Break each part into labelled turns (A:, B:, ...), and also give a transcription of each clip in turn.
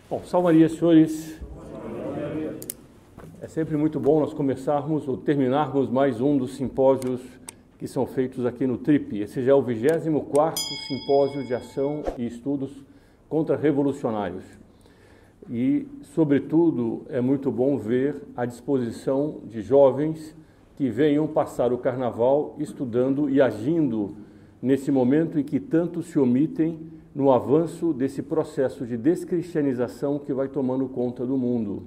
A: Bom, salve Maria, senhores. É sempre muito bom nós começarmos ou terminarmos mais um dos simpósios que são feitos aqui no TRIP. Esse já é o 24º Simpósio de Ação e Estudos Contra-Revolucionários. E, sobretudo, é muito bom ver a disposição de jovens que venham passar o Carnaval estudando e agindo nesse momento em que tantos se omitem no avanço desse processo de descristianização que vai tomando conta do mundo.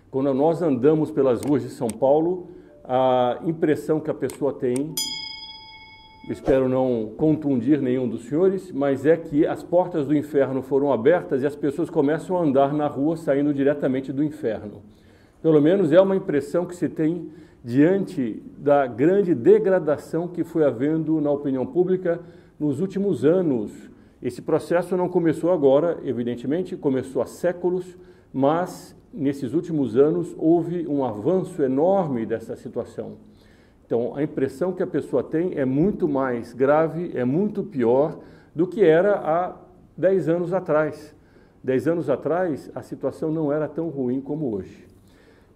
A: Quando nós andamos pelas ruas de São Paulo, a impressão que a pessoa tem, espero não contundir nenhum dos senhores, mas é que as portas do inferno foram abertas e as pessoas começam a andar na rua saindo diretamente do inferno. Pelo menos é uma impressão que se tem diante da grande degradação que foi havendo na opinião pública nos últimos anos. Esse processo não começou agora, evidentemente, começou há séculos, mas nesses últimos anos houve um avanço enorme dessa situação. Então, a impressão que a pessoa tem é muito mais grave, é muito pior do que era há 10 anos atrás. 10 anos atrás, a situação não era tão ruim como hoje.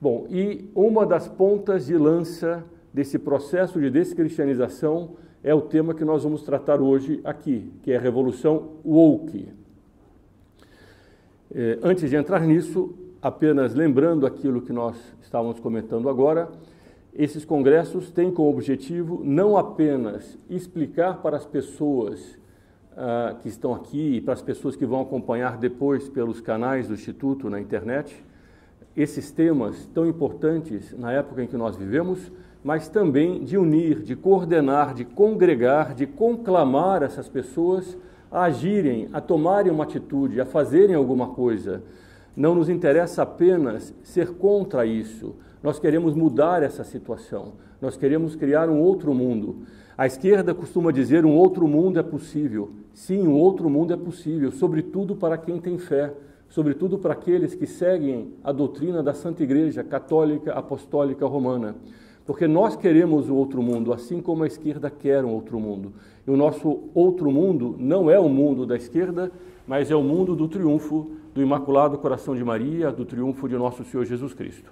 A: Bom, e uma das pontas de lança desse processo de descristianização é o tema que nós vamos tratar hoje aqui, que é a Revolução Woke. Antes de entrar nisso, apenas lembrando aquilo que nós estávamos comentando agora, esses congressos têm como objetivo não apenas explicar para as pessoas que estão aqui e para as pessoas que vão acompanhar depois pelos canais do Instituto na internet, esses temas tão importantes na época em que nós vivemos, mas também de unir, de coordenar, de congregar, de conclamar essas pessoas a agirem, a tomarem uma atitude, a fazerem alguma coisa. Não nos interessa apenas ser contra isso, nós queremos mudar essa situação, nós queremos criar um outro mundo. A esquerda costuma dizer um outro mundo é possível. Sim, um outro mundo é possível, sobretudo para quem tem fé, sobretudo para aqueles que seguem a doutrina da Santa Igreja Católica Apostólica Romana. Porque nós queremos o outro mundo, assim como a esquerda quer um outro mundo. E o nosso outro mundo não é o mundo da esquerda, mas é o mundo do triunfo do Imaculado Coração de Maria, do triunfo de nosso Senhor Jesus Cristo.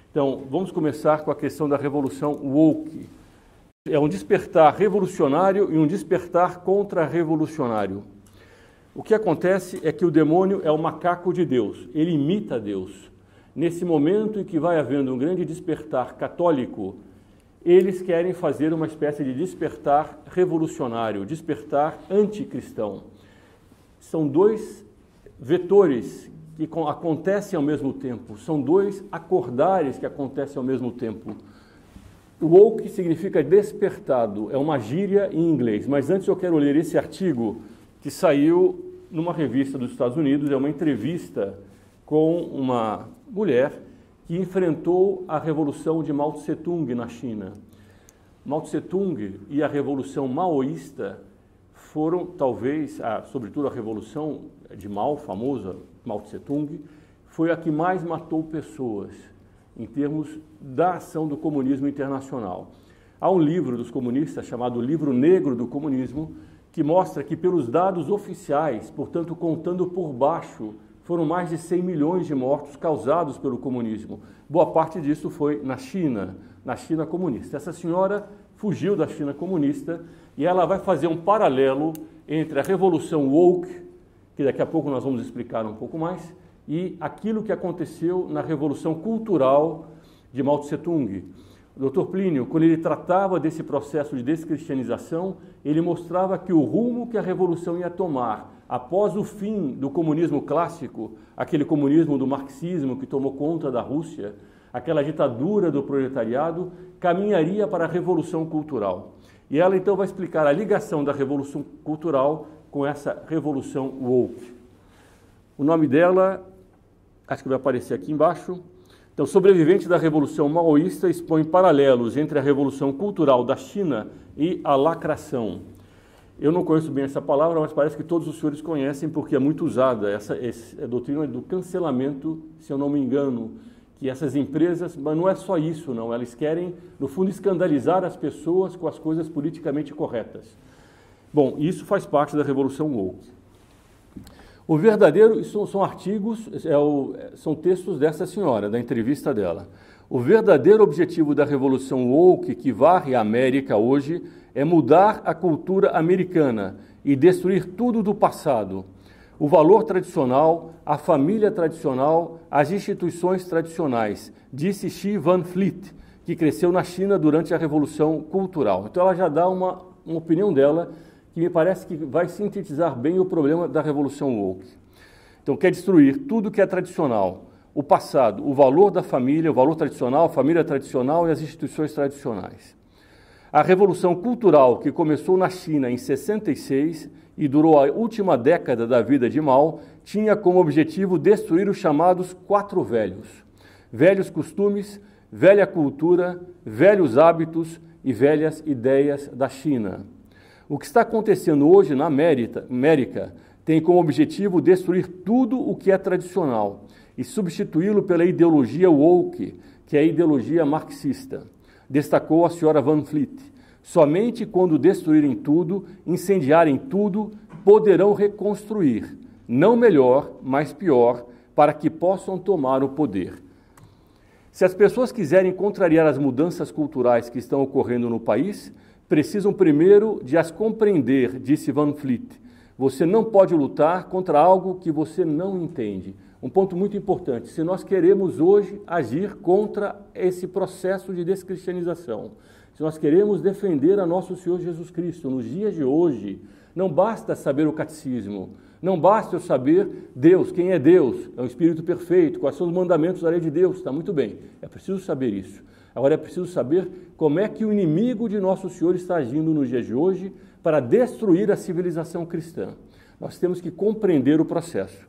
A: Então, vamos começar com a questão da Revolução Woke. É um despertar revolucionário e um despertar contra-revolucionário. O que acontece é que o demônio é o macaco de Deus, ele imita Deus. Nesse momento em que vai havendo um grande despertar católico, eles querem fazer uma espécie de despertar revolucionário, despertar anticristão. São dois vetores que acontecem ao mesmo tempo, são dois acordares que acontecem ao mesmo tempo. O woke significa despertado, é uma gíria em inglês, mas antes eu quero ler esse artigo que saiu numa revista dos Estados Unidos, é uma entrevista com uma mulher que enfrentou a revolução de Mao Tse-tung na China. Mao Tse-tung e a revolução maoísta foram, talvez, sobretudo a revolução de Mao, famosa Mao Tse-tung, foi a que mais matou pessoas em termos da ação do comunismo internacional. Há um livro dos comunistas chamado Livro Negro do Comunismo, que mostra que pelos dados oficiais, portanto contando por baixo, foram mais de 100 milhões de mortos causados pelo comunismo. Boa parte disso foi na China comunista. Essa senhora fugiu da China comunista e ela vai fazer um paralelo entre a Revolução Woke, que daqui a pouco nós vamos explicar um pouco mais, e aquilo que aconteceu na Revolução Cultural de Mao Tse-tung. O Dr. Plínio, quando ele tratava desse processo de descristianização, ele mostrava que o rumo que a revolução ia tomar após o fim do comunismo clássico, aquele comunismo do marxismo que tomou conta da Rússia, aquela ditadura do proletariado, caminharia para a revolução cultural. E ela então vai explicar a ligação da revolução cultural com essa revolução woke. O nome dela, acho que vai aparecer aqui embaixo. Então, sobrevivente da Revolução Maoísta expõe paralelos entre a Revolução Cultural da China e a lacração. Eu não conheço bem essa palavra, mas parece que todos os senhores conhecem porque é muito usada. Essa doutrina do cancelamento, se eu não me engano, que essas empresas, mas não é só isso, não. Elas querem, no fundo, escandalizar as pessoas com as coisas politicamente corretas. Bom, isso faz parte da Revolução Woke. O verdadeiro, isso são artigos, são textos dessa senhora, da entrevista dela. O verdadeiro objetivo da Revolução Woke, que varre a América hoje, é mudar a cultura americana e destruir tudo do passado. O valor tradicional, a família tradicional, as instituições tradicionais, disse Xi Van Fleet, que cresceu na China durante a Revolução Cultural. Então ela já dá uma opinião dela, que me parece que vai sintetizar bem o problema da Revolução Woke. Então quer destruir tudo que é tradicional, o passado, o valor da família, o valor tradicional, a família tradicional e as instituições tradicionais. A Revolução Cultural, que começou na China em 66 e durou a última década da vida de Mao, tinha como objetivo destruir os chamados 4 velhos. Velhos costumes, velha cultura, velhos hábitos e velhas ideias da China. O que está acontecendo hoje na América tem como objetivo destruir tudo o que é tradicional e substituí-lo pela ideologia woke, que é a ideologia marxista. Destacou a senhora Van Fleet. Somente quando destruírem tudo, incendiarem tudo, poderão reconstruir, não melhor, mas pior, para que possam tomar o poder. Se as pessoas quiserem contrariar as mudanças culturais que estão ocorrendo no país, precisam primeiro de as compreender, disse Van Fleet. Você não pode lutar contra algo que você não entende. Um ponto muito importante, se nós queremos hoje agir contra esse processo de descristianização, se nós queremos defender a nosso Senhor Jesus Cristo nos dias de hoje, não basta saber o catecismo, não basta eu saber Deus, quem é Deus, é um Espírito perfeito, quais são os mandamentos da lei de Deus, está muito bem, é preciso saber isso. Agora é preciso saber como é que o inimigo de nosso Senhor está agindo nos dias de hoje para destruir a civilização cristã. Nós temos que compreender o processo.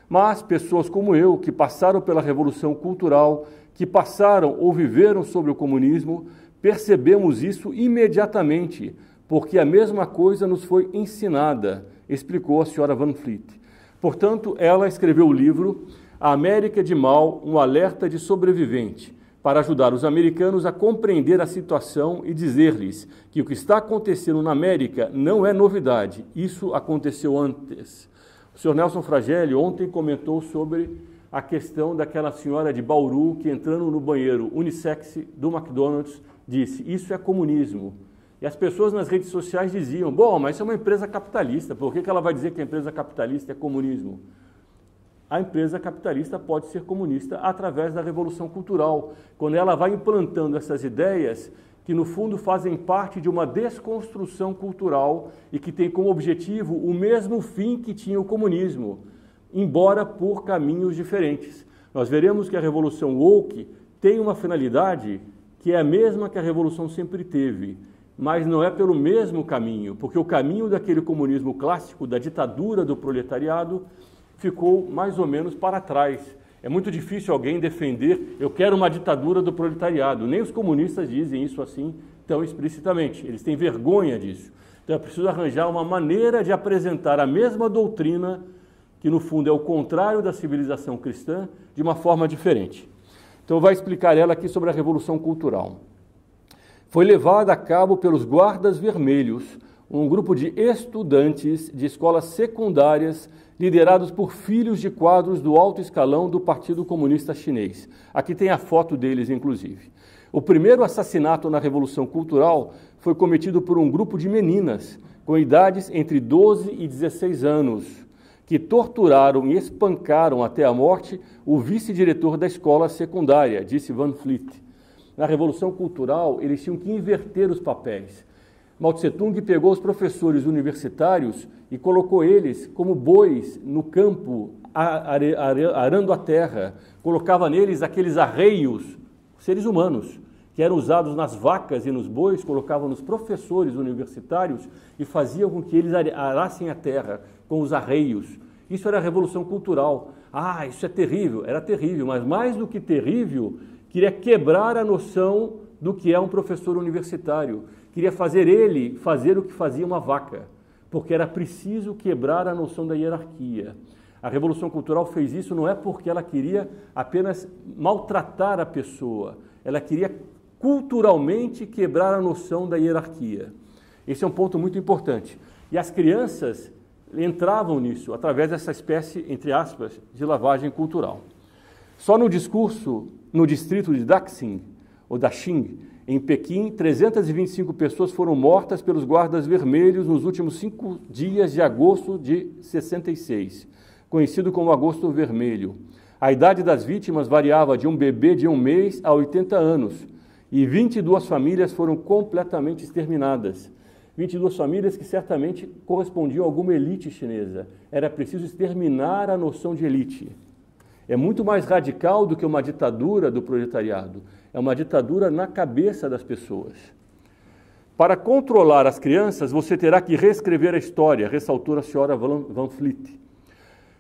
A: Mas pessoas como eu, que passaram pela Revolução Cultural, que passaram ou viveram sobre o comunismo, percebemos isso imediatamente, porque a mesma coisa nos foi ensinada, explicou a senhora Van Fleet. Portanto, ela escreveu o livro A América de Mao, um alerta de sobrevivente, para ajudar os americanos a compreender a situação e dizer-lhes que o que está acontecendo na América não é novidade, isso aconteceu antes. O senhor Nelson Fragelli ontem comentou sobre a questão daquela senhora de Bauru que, entrando no banheiro unissex do McDonald's, disse, isso é comunismo. E as pessoas nas redes sociais diziam, bom, mas isso é uma empresa capitalista, por que ela vai dizer que a empresa capitalista é comunismo? A empresa capitalista pode ser comunista através da Revolução Cultural, quando ela vai implantando essas ideias que no fundo fazem parte de uma desconstrução cultural e que tem como objetivo o mesmo fim que tinha o comunismo, embora por caminhos diferentes. Nós veremos que a Revolução Woke tem uma finalidade que é a mesma que a Revolução sempre teve, mas não é pelo mesmo caminho, porque o caminho daquele comunismo clássico, da ditadura do proletariado, ficou mais ou menos para trás. É muito difícil alguém defender, eu quero uma ditadura do proletariado. Nem os comunistas dizem isso assim tão explicitamente, eles têm vergonha disso. Então é preciso arranjar uma maneira de apresentar a mesma doutrina, que no fundo é o contrário da civilização cristã, de uma forma diferente. Então vai explicar ela aqui sobre a Revolução Cultural. Foi levada a cabo pelos Guardas Vermelhos, um grupo de estudantes de escolas secundárias liderados por filhos de quadros do alto escalão do Partido Comunista Chinês. Aqui tem a foto deles, inclusive. O primeiro assassinato na Revolução Cultural foi cometido por um grupo de meninas com idades entre 12 e 16 anos, que torturaram e espancaram até a morte o vice-diretor da escola secundária, disse Van Fleet. Na Revolução Cultural, eles tinham que inverter os papéis. Mao Tse-tung pegou os professores universitários e colocou eles como bois no campo, arando a terra. Colocava neles aqueles arreios, seres humanos, que eram usados nas vacas e nos bois, colocava nos professores universitários e fazia com que eles arassem a terra com os arreios. Isso era a Revolução Cultural. Ah, isso é terrível. Era terrível, mas mais do que terrível, queria quebrar a noção do que é um professor universitário. Queria fazer ele fazer o que fazia uma vaca, porque era preciso quebrar a noção da hierarquia. A Revolução Cultural fez isso não é porque ela queria apenas maltratar a pessoa, ela queria culturalmente quebrar a noção da hierarquia. Esse é um ponto muito importante. E as crianças entravam nisso através dessa espécie, entre aspas, de lavagem cultural. Só no discurso, no distrito de Daxing, ou Daxing, em Pequim, 325 pessoas foram mortas pelos guardas vermelhos nos últimos 5 dias de agosto de 66, conhecido como Agosto Vermelho. A idade das vítimas variava de um bebê de 1 mês a 80 anos, e 22 famílias foram completamente exterminadas. 22 famílias que certamente correspondiam a alguma elite chinesa. Era preciso exterminar a noção de elite. É muito mais radical do que uma ditadura do proletariado. É uma ditadura na cabeça das pessoas. Para controlar as crianças, você terá que reescrever a história, ressaltou a senhora Van Vliet,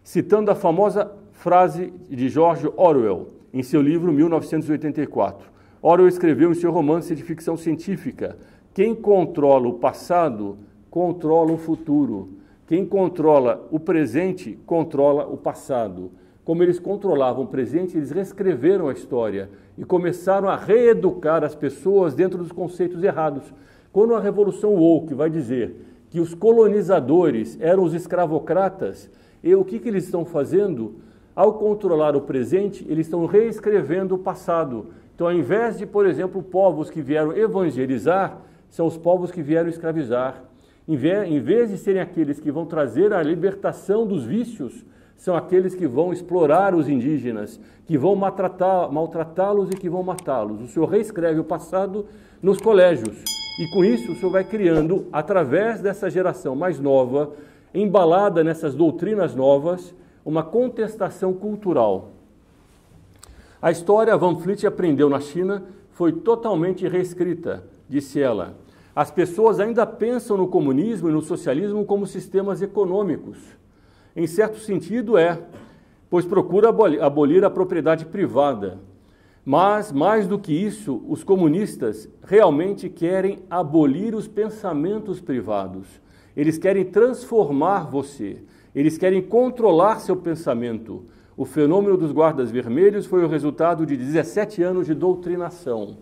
A: citando a famosa frase de George Orwell, em seu livro 1984. Orwell escreveu em seu romance de ficção científica: quem controla o passado, controla o futuro. Quem controla o presente, controla o passado. Como eles controlavam o presente, eles reescreveram a história e começaram a reeducar as pessoas dentro dos conceitos errados. Quando a Revolução Woke vai dizer que os colonizadores eram os escravocratas, e o que eles estão fazendo? Ao controlar o presente, eles estão reescrevendo o passado. Então, ao invés de, por exemplo, povos que vieram evangelizar, são os povos que vieram escravizar. Em vez de serem aqueles que vão trazer a libertação dos vícios, são aqueles que vão explorar os indígenas, que vão maltratá-los e que vão matá-los. O senhor reescreve o passado nos colégios. E com isso o senhor vai criando, através dessa geração mais nova, embalada nessas doutrinas novas, uma contestação cultural. A história Van Vliet aprendeu na China foi totalmente reescrita, disse ela. As pessoas ainda pensam no comunismo e no socialismo como sistemas econômicos. Em certo sentido pois procura abolir a propriedade privada. Mas, mais do que isso, os comunistas realmente querem abolir os pensamentos privados. Eles querem transformar você. Eles querem controlar seu pensamento. O fenômeno dos guardas vermelhos foi o resultado de 17 anos de doutrinação.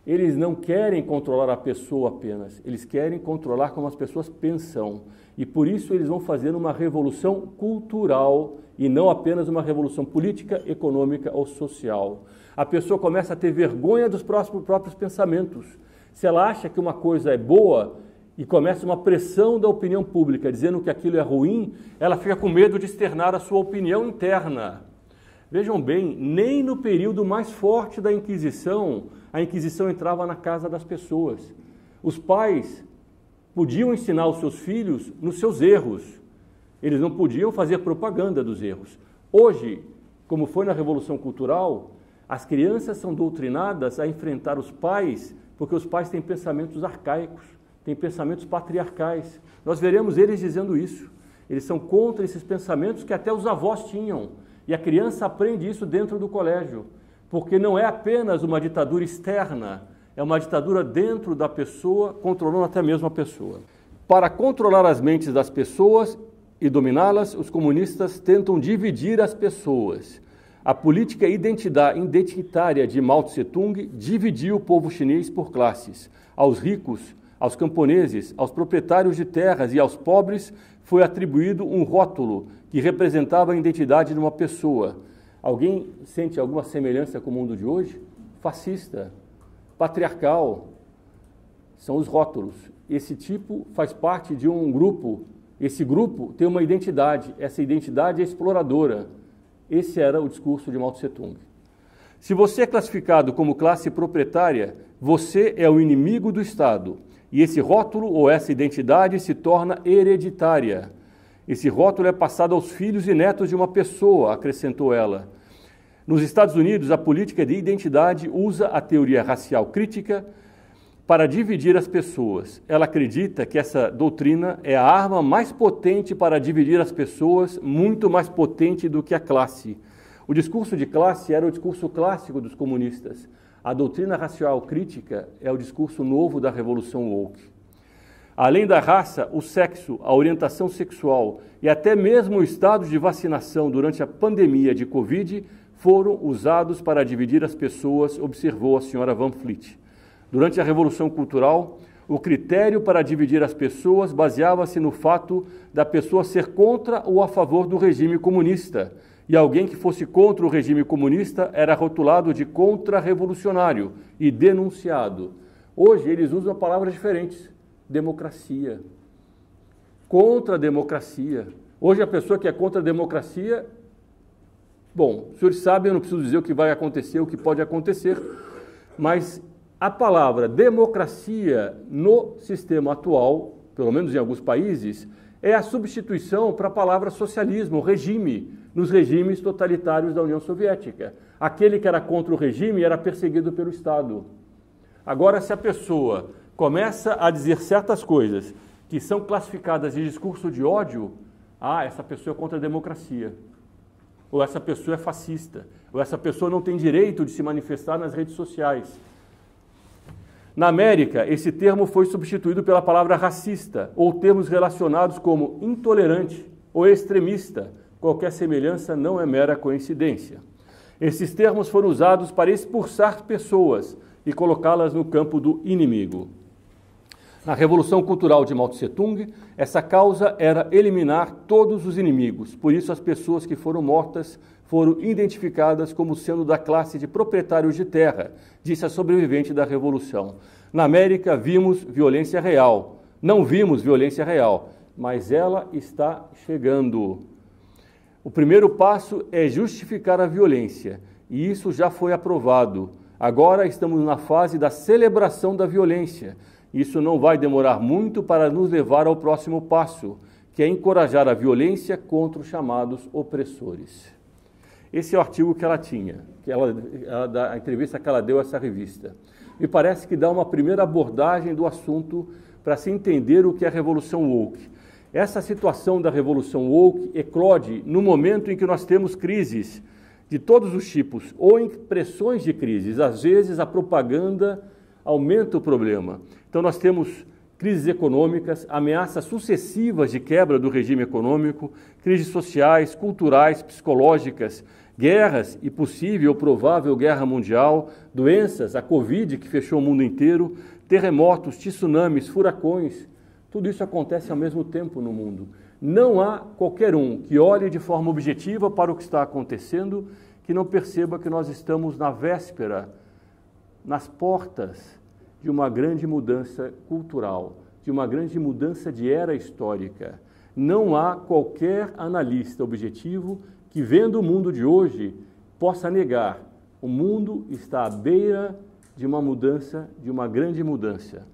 A: Eles não querem controlar a pessoa apenas, eles querem controlar como as pessoas pensam. E por isso eles vão fazer uma revolução cultural e não apenas uma revolução política, econômica ou social. A pessoa começa a ter vergonha dos próprios pensamentos. Se ela acha que uma coisa é boa e começa uma pressão da opinião pública dizendo que aquilo é ruim, ela fica com medo de externar a sua opinião interna. Vejam bem, nem no período mais forte da Inquisição, a Inquisição entrava na casa das pessoas. Os pais podiam ensinar os seus filhos nos seus erros. Eles não podiam fazer propaganda dos erros. Hoje, como foi na Revolução Cultural, as crianças são doutrinadas a enfrentar os pais, porque os pais têm pensamentos arcaicos, têm pensamentos patriarcais. Nós veremos eles dizendo isso. Eles são contra esses pensamentos que até os avós tinham. E a criança aprende isso dentro do colégio, porque não é apenas uma ditadura externa, é uma ditadura dentro da pessoa, controlando até mesmo a pessoa. Para controlar as mentes das pessoas e dominá-las, os comunistas tentam dividir as pessoas. A política identitária de Mao Tse-tung dividiu o povo chinês por classes. Aos ricos, aos camponeses, aos proprietários de terras e aos pobres foi atribuído um rótulo que representava a identidade de uma pessoa. Alguém sente alguma semelhança com o mundo de hoje? Fascista, patriarcal, são os rótulos. Esse tipo faz parte de um grupo, esse grupo tem uma identidade, essa identidade é exploradora. Esse era o discurso de Mao Tse-tung. Se você é classificado como classe proprietária, você é o inimigo do Estado. E esse rótulo ou essa identidade se torna hereditária. Esse rótulo é passado aos filhos e netos de uma pessoa, acrescentou ela. Nos Estados Unidos, a política de identidade usa a teoria racial crítica para dividir as pessoas. Ela acredita que essa doutrina é a arma mais potente para dividir as pessoas, muito mais potente do que a classe. O discurso de classe era o discurso clássico dos comunistas. A doutrina racial crítica é o discurso novo da Revolução Woke. Além da raça, o sexo, a orientação sexual e até mesmo o estado de vacinação durante a pandemia de Covid foram usados para dividir as pessoas, observou a senhora Van Vliet. Durante a Revolução Cultural, O critério para dividir as pessoas baseava-se no fato da pessoa ser contra ou a favor do regime comunista, e alguém que fosse contra o regime comunista era rotulado de contra-revolucionário e denunciado. Hoje eles usam palavras diferentes. Democracia. Contra a democracia. Hoje a pessoa que é contra a democracia, bom, os senhores sabem, eu não preciso dizer o que vai acontecer, o que pode acontecer, mas a palavra democracia no sistema atual, pelo menos em alguns países, é a substituição para a palavra socialismo, regime, nos regimes totalitários da União Soviética. Aquele que era contra o regime era perseguido pelo Estado. Agora, se a pessoa começa a dizer certas coisas que são classificadas de discurso de ódio, essa pessoa é contra a democracia, ou essa pessoa é fascista, ou essa pessoa não tem direito de se manifestar nas redes sociais. Na América, esse termo foi substituído pela palavra racista, ou termos relacionados como intolerante ou extremista. Qualquer semelhança não é mera coincidência. Esses termos foram usados para expulsar pessoas e colocá-las no campo do inimigo. Na Revolução Cultural de Mao Tse-tung, essa causa era eliminar todos os inimigos. Por isso, as pessoas que foram mortas foram identificadas como sendo da classe de proprietários de terra, disse a sobrevivente da Revolução. Na América, vimos violência real. Não vimos violência real, mas ela está chegando. O primeiro passo é justificar a violência, e isso já foi aprovado. Agora estamos na fase da celebração da violência. Isso não vai demorar muito para nos levar ao próximo passo, que é encorajar a violência contra os chamados opressores. Esse é o artigo que ela tinha, a entrevista que ela deu a essa revista. Me parece que dá uma primeira abordagem do assunto para se entender o que é a Revolução Woke. Essa situação da Revolução Woke eclode no momento em que nós temos crises de todos os tipos, ou impressões de crises. Às vezes a propaganda aumenta o problema. Então nós temos crises econômicas, ameaças sucessivas de quebra do regime econômico, crises sociais, culturais, psicológicas, guerras e possível ou provável guerra mundial, doenças, a Covid que fechou o mundo inteiro, terremotos, tsunamis, furacões, tudo isso acontece ao mesmo tempo no mundo. Não há qualquer um que olhe de forma objetiva para o que está acontecendo que não perceba que nós estamos na véspera, nas portas de uma grande mudança cultural, de uma grande mudança de era histórica. Não há qualquer analista objetivo que, vendo o mundo de hoje, possa negar. O mundo está à beira de uma mudança, de uma grande mudança.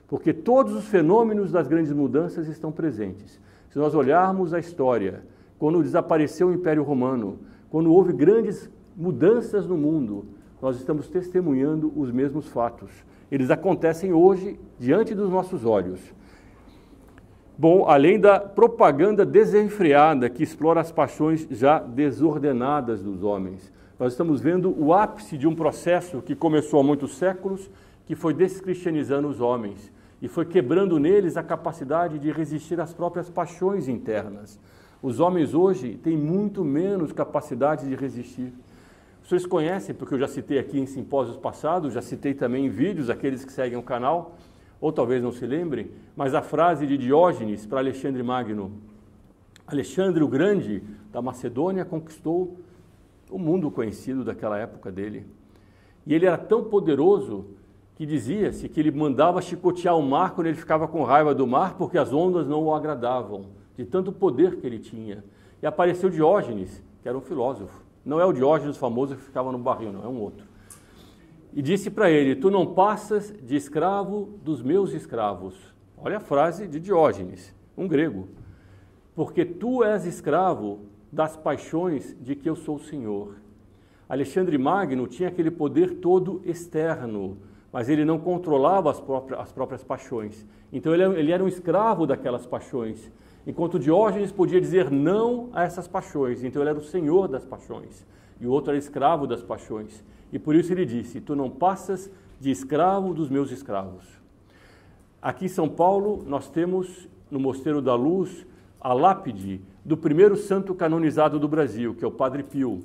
A: Porque todos os fenômenos das grandes mudanças estão presentes. Se nós olharmos a história, quando desapareceu o Império Romano, quando houve grandes mudanças no mundo, nós estamos testemunhando os mesmos fatos. Eles acontecem hoje diante dos nossos olhos. Bom, além da propaganda desenfreada que explora as paixões já desordenadas dos homens, nós estamos vendo o ápice de um processo que começou há muitos séculos, que foi descristianizando os homens e foi quebrando neles a capacidade de resistir às próprias paixões internas. Os homens hoje têm muito menos capacidade de resistir. Vocês conhecem, porque eu já citei aqui em simpósios passados, já citei também em vídeos, aqueles que seguem o canal, ou talvez não se lembrem, mas a frase de Diógenes para Alexandre Magno. Alexandre o Grande, da Macedônia, conquistou o mundo conhecido daquela época dele. E ele era tão poderoso que dizia-se que ele mandava chicotear o mar quando ele ficava com raiva do mar, porque as ondas não o agradavam, de tanto poder que ele tinha. E apareceu Diógenes, que era um filósofo. Não é o Diógenes famoso que ficava no barril, não, é um outro. E disse para ele, tu não passas de escravo dos meus escravos. Olha a frase de Diógenes, um grego. Porque tu és escravo das paixões de que eu sou o Senhor. Alexandre Magno tinha aquele poder todo externo, mas ele não controlava as próprias paixões. Então ele era um escravo daquelas paixões. Enquanto Diógenes podia dizer não a essas paixões, então ele era o senhor das paixões, e o outro era escravo das paixões. E por isso ele disse, tu não passas de escravo dos meus escravos. Aqui em São Paulo, nós temos, no Mosteiro da Luz, a lápide do primeiro santo canonizado do Brasil, que é o Padre Pio,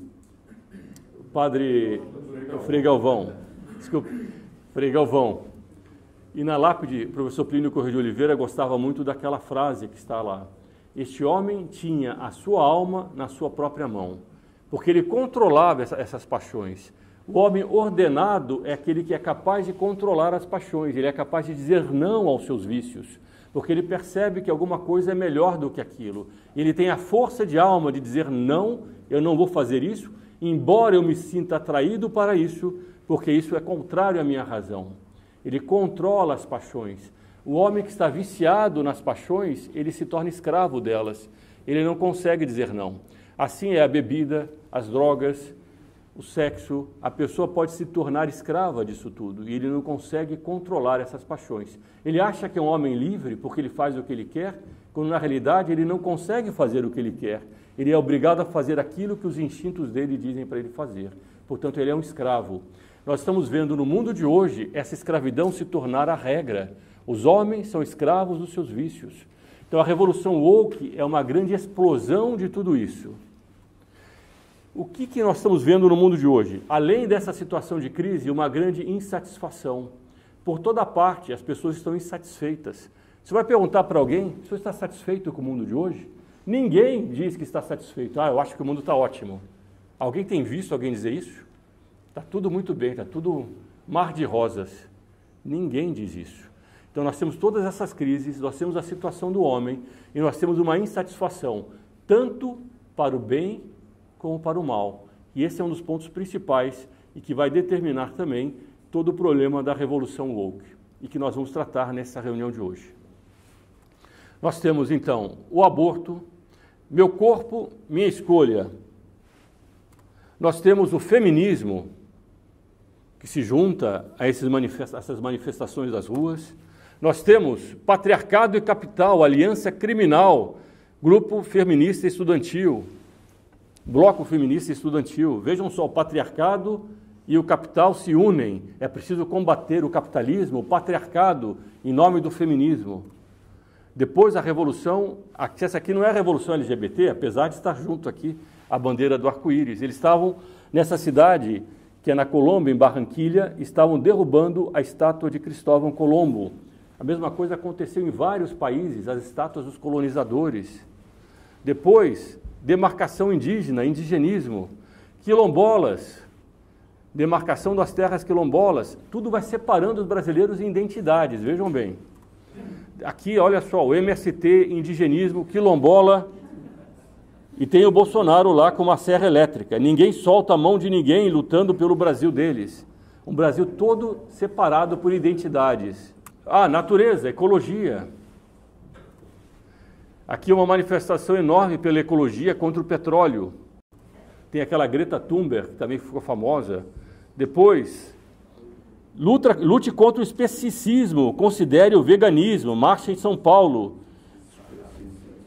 A: o Frei Galvão. Desculpa, Frei Galvão. E na lápide, o professor Plínio Corrêa de Oliveira gostava muito daquela frase que está lá. Este homem tinha a sua alma na sua própria mão, porque ele controlava essas paixões. O homem ordenado é aquele que é capaz de controlar as paixões, ele é capaz de dizer não aos seus vícios, porque ele percebe que alguma coisa é melhor do que aquilo. Ele tem a força de alma de dizer não, eu não vou fazer isso, embora eu me sinta atraído para isso, porque isso é contrário à minha razão. Ele controla as paixões. O homem que está viciado nas paixões, ele se torna escravo delas. Ele não consegue dizer não. Assim é a bebida, as drogas, o sexo. A pessoa pode se tornar escrava disso tudo e ele não consegue controlar essas paixões. Ele acha que é um homem livre porque ele faz o que ele quer, quando na realidade ele não consegue fazer o que ele quer. Ele é obrigado a fazer aquilo que os instintos dele dizem para ele fazer. Portanto, ele é um escravo. Nós estamos vendo no mundo de hoje essa escravidão se tornar a regra. Os homens são escravos dos seus vícios. Então a revolução woke é uma grande explosão de tudo isso. O que nós estamos vendo no mundo de hoje? Além dessa situação de crise, uma grande insatisfação. Por toda parte, as pessoas estão insatisfeitas. Você vai perguntar para alguém, você está satisfeito com o mundo de hoje? Ninguém diz que está satisfeito. Eu acho que o mundo está ótimo. Alguém tem visto alguém dizer isso? Está tudo muito bem, está tudo mar de rosas. Ninguém diz isso. Então nós temos todas essas crises, nós temos a situação do homem e nós temos uma insatisfação, tanto para o bem como para o mal. E esse é um dos pontos principais e que vai determinar também todo o problema da revolução woke e que nós vamos tratar nessa reunião de hoje. Nós temos então o aborto, meu corpo, minha escolha. Nós temos o feminismo, que se junta a essas manifestações das ruas. Nós temos patriarcado e capital, aliança criminal, grupo feminista estudantil, bloco feminista estudantil. Vejam só, o patriarcado e o capital se unem. É preciso combater o capitalismo, o patriarcado, em nome do feminismo. Depois a revolução, essa aqui não é a revolução LGBT, apesar de estar junto aqui a bandeira do arco-íris. Eles estavam nessa cidade, que é na Colômbia, em Barranquilha, estavam derrubando a estátua de Cristóvão Colombo. A mesma coisa aconteceu em vários países, as estátuas dos colonizadores. Depois, demarcação indígena, indigenismo, quilombolas, demarcação das terras quilombolas, tudo vai separando os brasileiros em identidades, vejam bem. Aqui, olha só, o MST, indigenismo, quilombola, e tem o Bolsonaro lá com uma serra elétrica. Ninguém solta a mão de ninguém lutando pelo Brasil deles. Um Brasil todo separado por identidades. Natureza, ecologia. Aqui uma manifestação enorme pela ecologia contra o petróleo. Tem aquela Greta Thunberg, que também ficou famosa. Depois, lute contra o especicismo, considere o veganismo, marcha em São Paulo.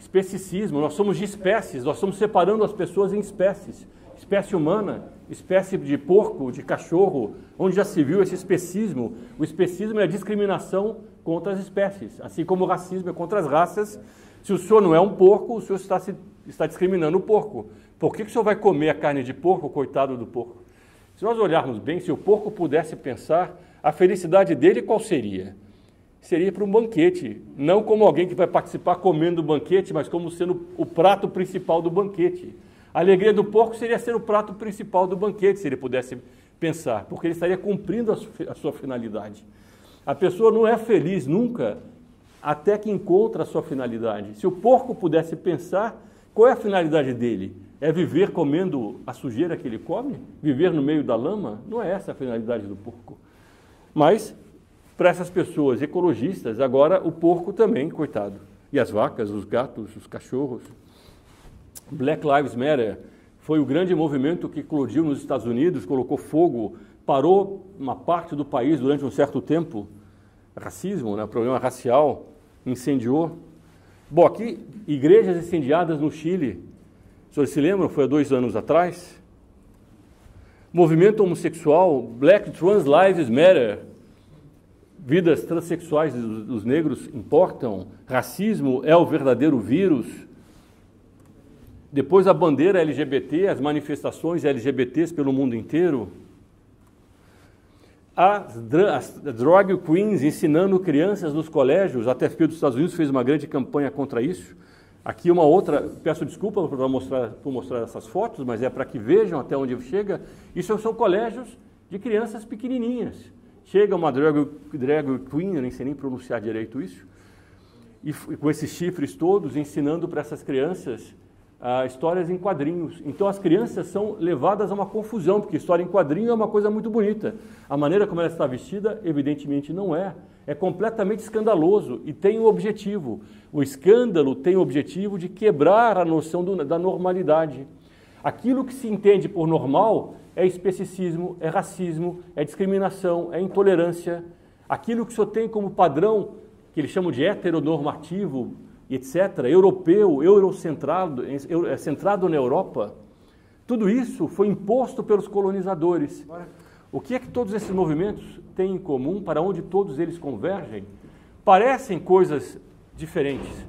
A: Especicismo, nós somos de espécies, nós estamos separando as pessoas em espécies. Espécie humana, espécie de porco, de cachorro, onde já se viu esse especismo. O especismo é a discriminação contra as espécies, assim como o racismo é contra as raças. Se o senhor não é um porco, o senhor está discriminando o porco. Por que o senhor vai comer a carne de porco, coitado do porco? Se nós olharmos bem, se o porco pudesse pensar, a felicidade dele qual seria? Seria para um banquete, não como alguém que vai participar comendo o banquete, mas como sendo o prato principal do banquete. A alegria do porco seria ser o prato principal do banquete, se ele pudesse pensar, porque ele estaria cumprindo a sua finalidade. A pessoa não é feliz nunca até que encontra a sua finalidade. Se o porco pudesse pensar, qual é a finalidade dele? É viver comendo a sujeira que ele come? Viver no meio da lama? Não é essa a finalidade do porco. Mas, para essas pessoas ecologistas, agora o porco também, coitado. E as vacas, os gatos, os cachorros. Black Lives Matter foi o grande movimento que eclodiu nos Estados Unidos, colocou fogo, parou uma parte do país durante um certo tempo. Racismo, né? Problema racial, incendiou. Bom, aqui, igrejas incendiadas no Chile. Os senhores se lembram? Foi há 2 anos atrás. Movimento homossexual, Black Trans Lives Matter. Vidas transexuais dos negros importam. Racismo é o verdadeiro vírus. Depois a bandeira LGBT, as manifestações LGBTs pelo mundo inteiro. as drag queens ensinando crianças nos colégios. A TFP dos Estados Unidos fez uma grande campanha contra isso. Aqui uma outra, peço desculpa por mostrar essas fotos, mas é para que vejam até onde chega. Isso são colégios de crianças pequenininhas. Chega uma drag queen, eu nem sei nem pronunciar direito isso, e com esses chifres todos, ensinando para essas crianças histórias em quadrinhos. Então as crianças são levadas a uma confusão, porque história em quadrinho é uma coisa muito bonita. A maneira como ela está vestida, evidentemente não é. É completamente escandaloso e tem um objetivo. O escândalo tem o objetivo de quebrar a noção da normalidade. Aquilo que se entende por normal é especicismo, é racismo, é discriminação, é intolerância. Aquilo que só tem como padrão, que eles chamam de heteronormativo, etc., europeu, eurocentrado, centrado na Europa, tudo isso foi imposto pelos colonizadores. O que é que todos esses movimentos têm em comum, para onde todos eles convergem? Parecem coisas diferentes.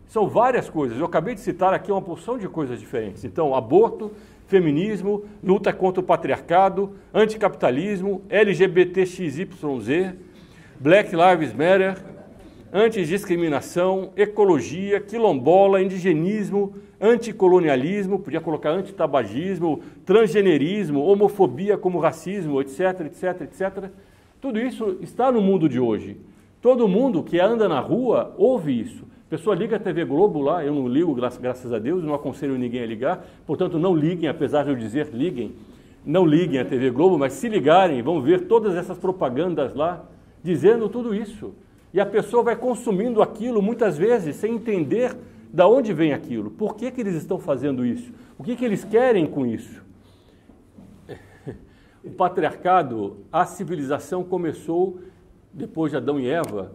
A: São várias coisas. Eu acabei de citar aqui uma porção de coisas diferentes. Então, aborto, feminismo, luta contra o patriarcado, anticapitalismo, LGBTXYZ, Black Lives Matter, antidiscriminação, ecologia, quilombola, indigenismo, anticolonialismo, podia colocar antitabagismo, transgenerismo, homofobia como racismo, etc, etc, etc. Tudo isso está no mundo de hoje. Todo mundo que anda na rua ouve isso. A pessoa liga a TV Globo lá, eu não ligo, graças a Deus, não aconselho ninguém a ligar, portanto não liguem, apesar de eu dizer liguem, não liguem a TV Globo, mas se ligarem, vão ver todas essas propagandas lá, dizendo tudo isso. E a pessoa vai consumindo aquilo, muitas vezes, sem entender de onde vem aquilo. Por que eles estão fazendo isso? O que eles querem com isso? O patriarcado, a civilização começou depois de Adão e Eva,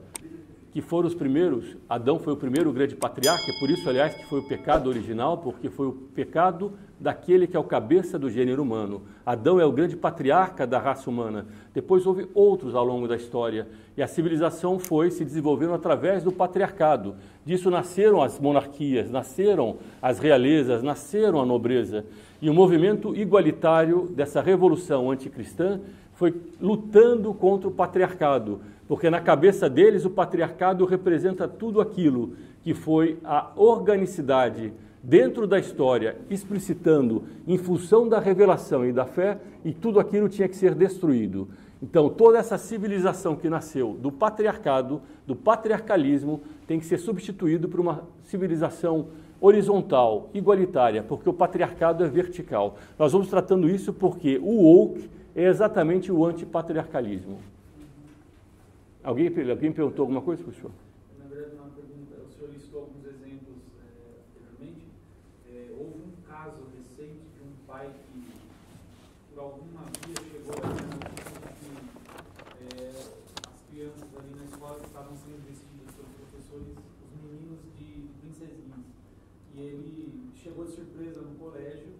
A: que foram os primeiros. Adão foi o primeiro grande patriarca, por isso, aliás, que foi o pecado original, porque foi o pecado daquele que é o cabeça do gênero humano. Adão é o grande patriarca da raça humana. Depois houve outros ao longo da história, e a civilização foi se desenvolvendo através do patriarcado. Disso nasceram as monarquias, nasceram as realezas, nasceram a nobreza. E o movimento igualitário dessa revolução anticristã foi lutando contra o patriarcado, porque na cabeça deles o patriarcado representa tudo aquilo que foi a organicidade dentro da história, explicitando em função da revelação e da fé, e tudo aquilo tinha que ser destruído. Então, toda essa civilização que nasceu do patriarcado, do patriarcalismo, tem que ser substituído por uma civilização horizontal, igualitária, porque o patriarcado é vertical. Nós vamos tratando isso porque o woke é exatamente o antipatriarcalismo. Alguém perguntou alguma coisa, professor?
B: Na verdade, uma pergunta. O senhor listou alguns exemplos anteriormente. Houve um caso recente de um pai que, por alguma via, chegou a dizer que as crianças ali na escola estavam sendo vestidas pelos professores, os meninos de princesinhas. E ele chegou de surpresa no colégio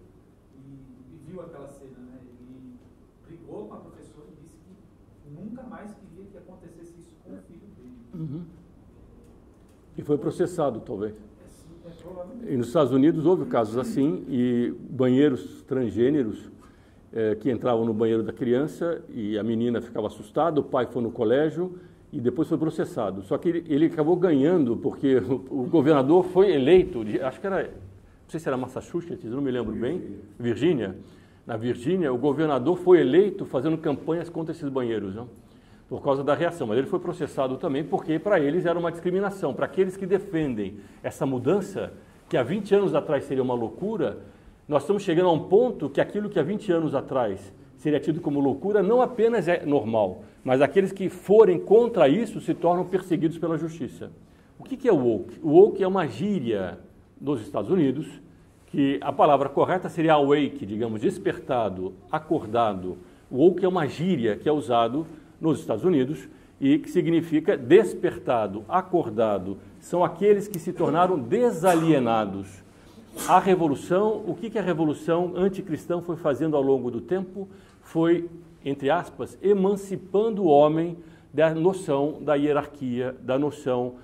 B: e viu aquela cena, né? Ele brigou com a professora e disse que nunca mais queria que acontecesse isso com o filho dele.
A: Uhum. E foi processado, talvez. E nos Estados Unidos houve casos assim, e banheiros transgêneros que entravam no banheiro da criança e a menina ficava assustada, o pai foi no colégio e depois foi processado. Só que ele acabou ganhando porque o governador foi eleito, acho que era, não sei se era Massachusetts, não me lembro bem, Virgínia. Na Virgínia, o governador foi eleito fazendo campanhas contra esses banheiros, não? Por causa da reação, mas ele foi processado também porque para eles era uma discriminação. Para aqueles que defendem essa mudança, que há 20 anos atrás seria uma loucura, nós estamos chegando a um ponto que aquilo que há 20 anos atrás seria tido como loucura não apenas é normal, mas aqueles que forem contra isso se tornam perseguidos pela justiça. O que é o woke? O woke é uma gíria dos Estados Unidos, que a palavra correta seria awake, digamos, despertado, acordado. O woke é uma gíria que é usado nos Estados Unidos e que significa despertado, acordado. São aqueles que se tornaram desalienados. A revolução, o que a revolução anticristã foi fazendo ao longo do tempo? Foi, entre aspas, emancipando o homem da noção da hierarquia, da noção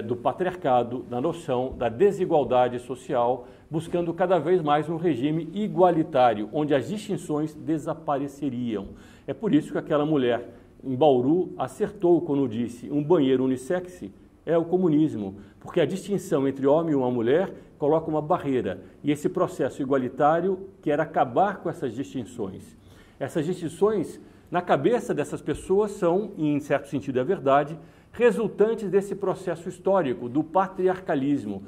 A: do patriarcado, da noção da desigualdade social, buscando cada vez mais um regime igualitário, onde as distinções desapareceriam. É por isso que aquela mulher em Bauru, acertou quando disse um banheiro unissex é o comunismo, porque a distinção entre homem e uma mulher coloca uma barreira, e esse processo igualitário quer acabar com essas distinções. Essas distinções, na cabeça dessas pessoas, são, em certo sentido é verdade, resultantes desse processo histórico, do patriarcalismo,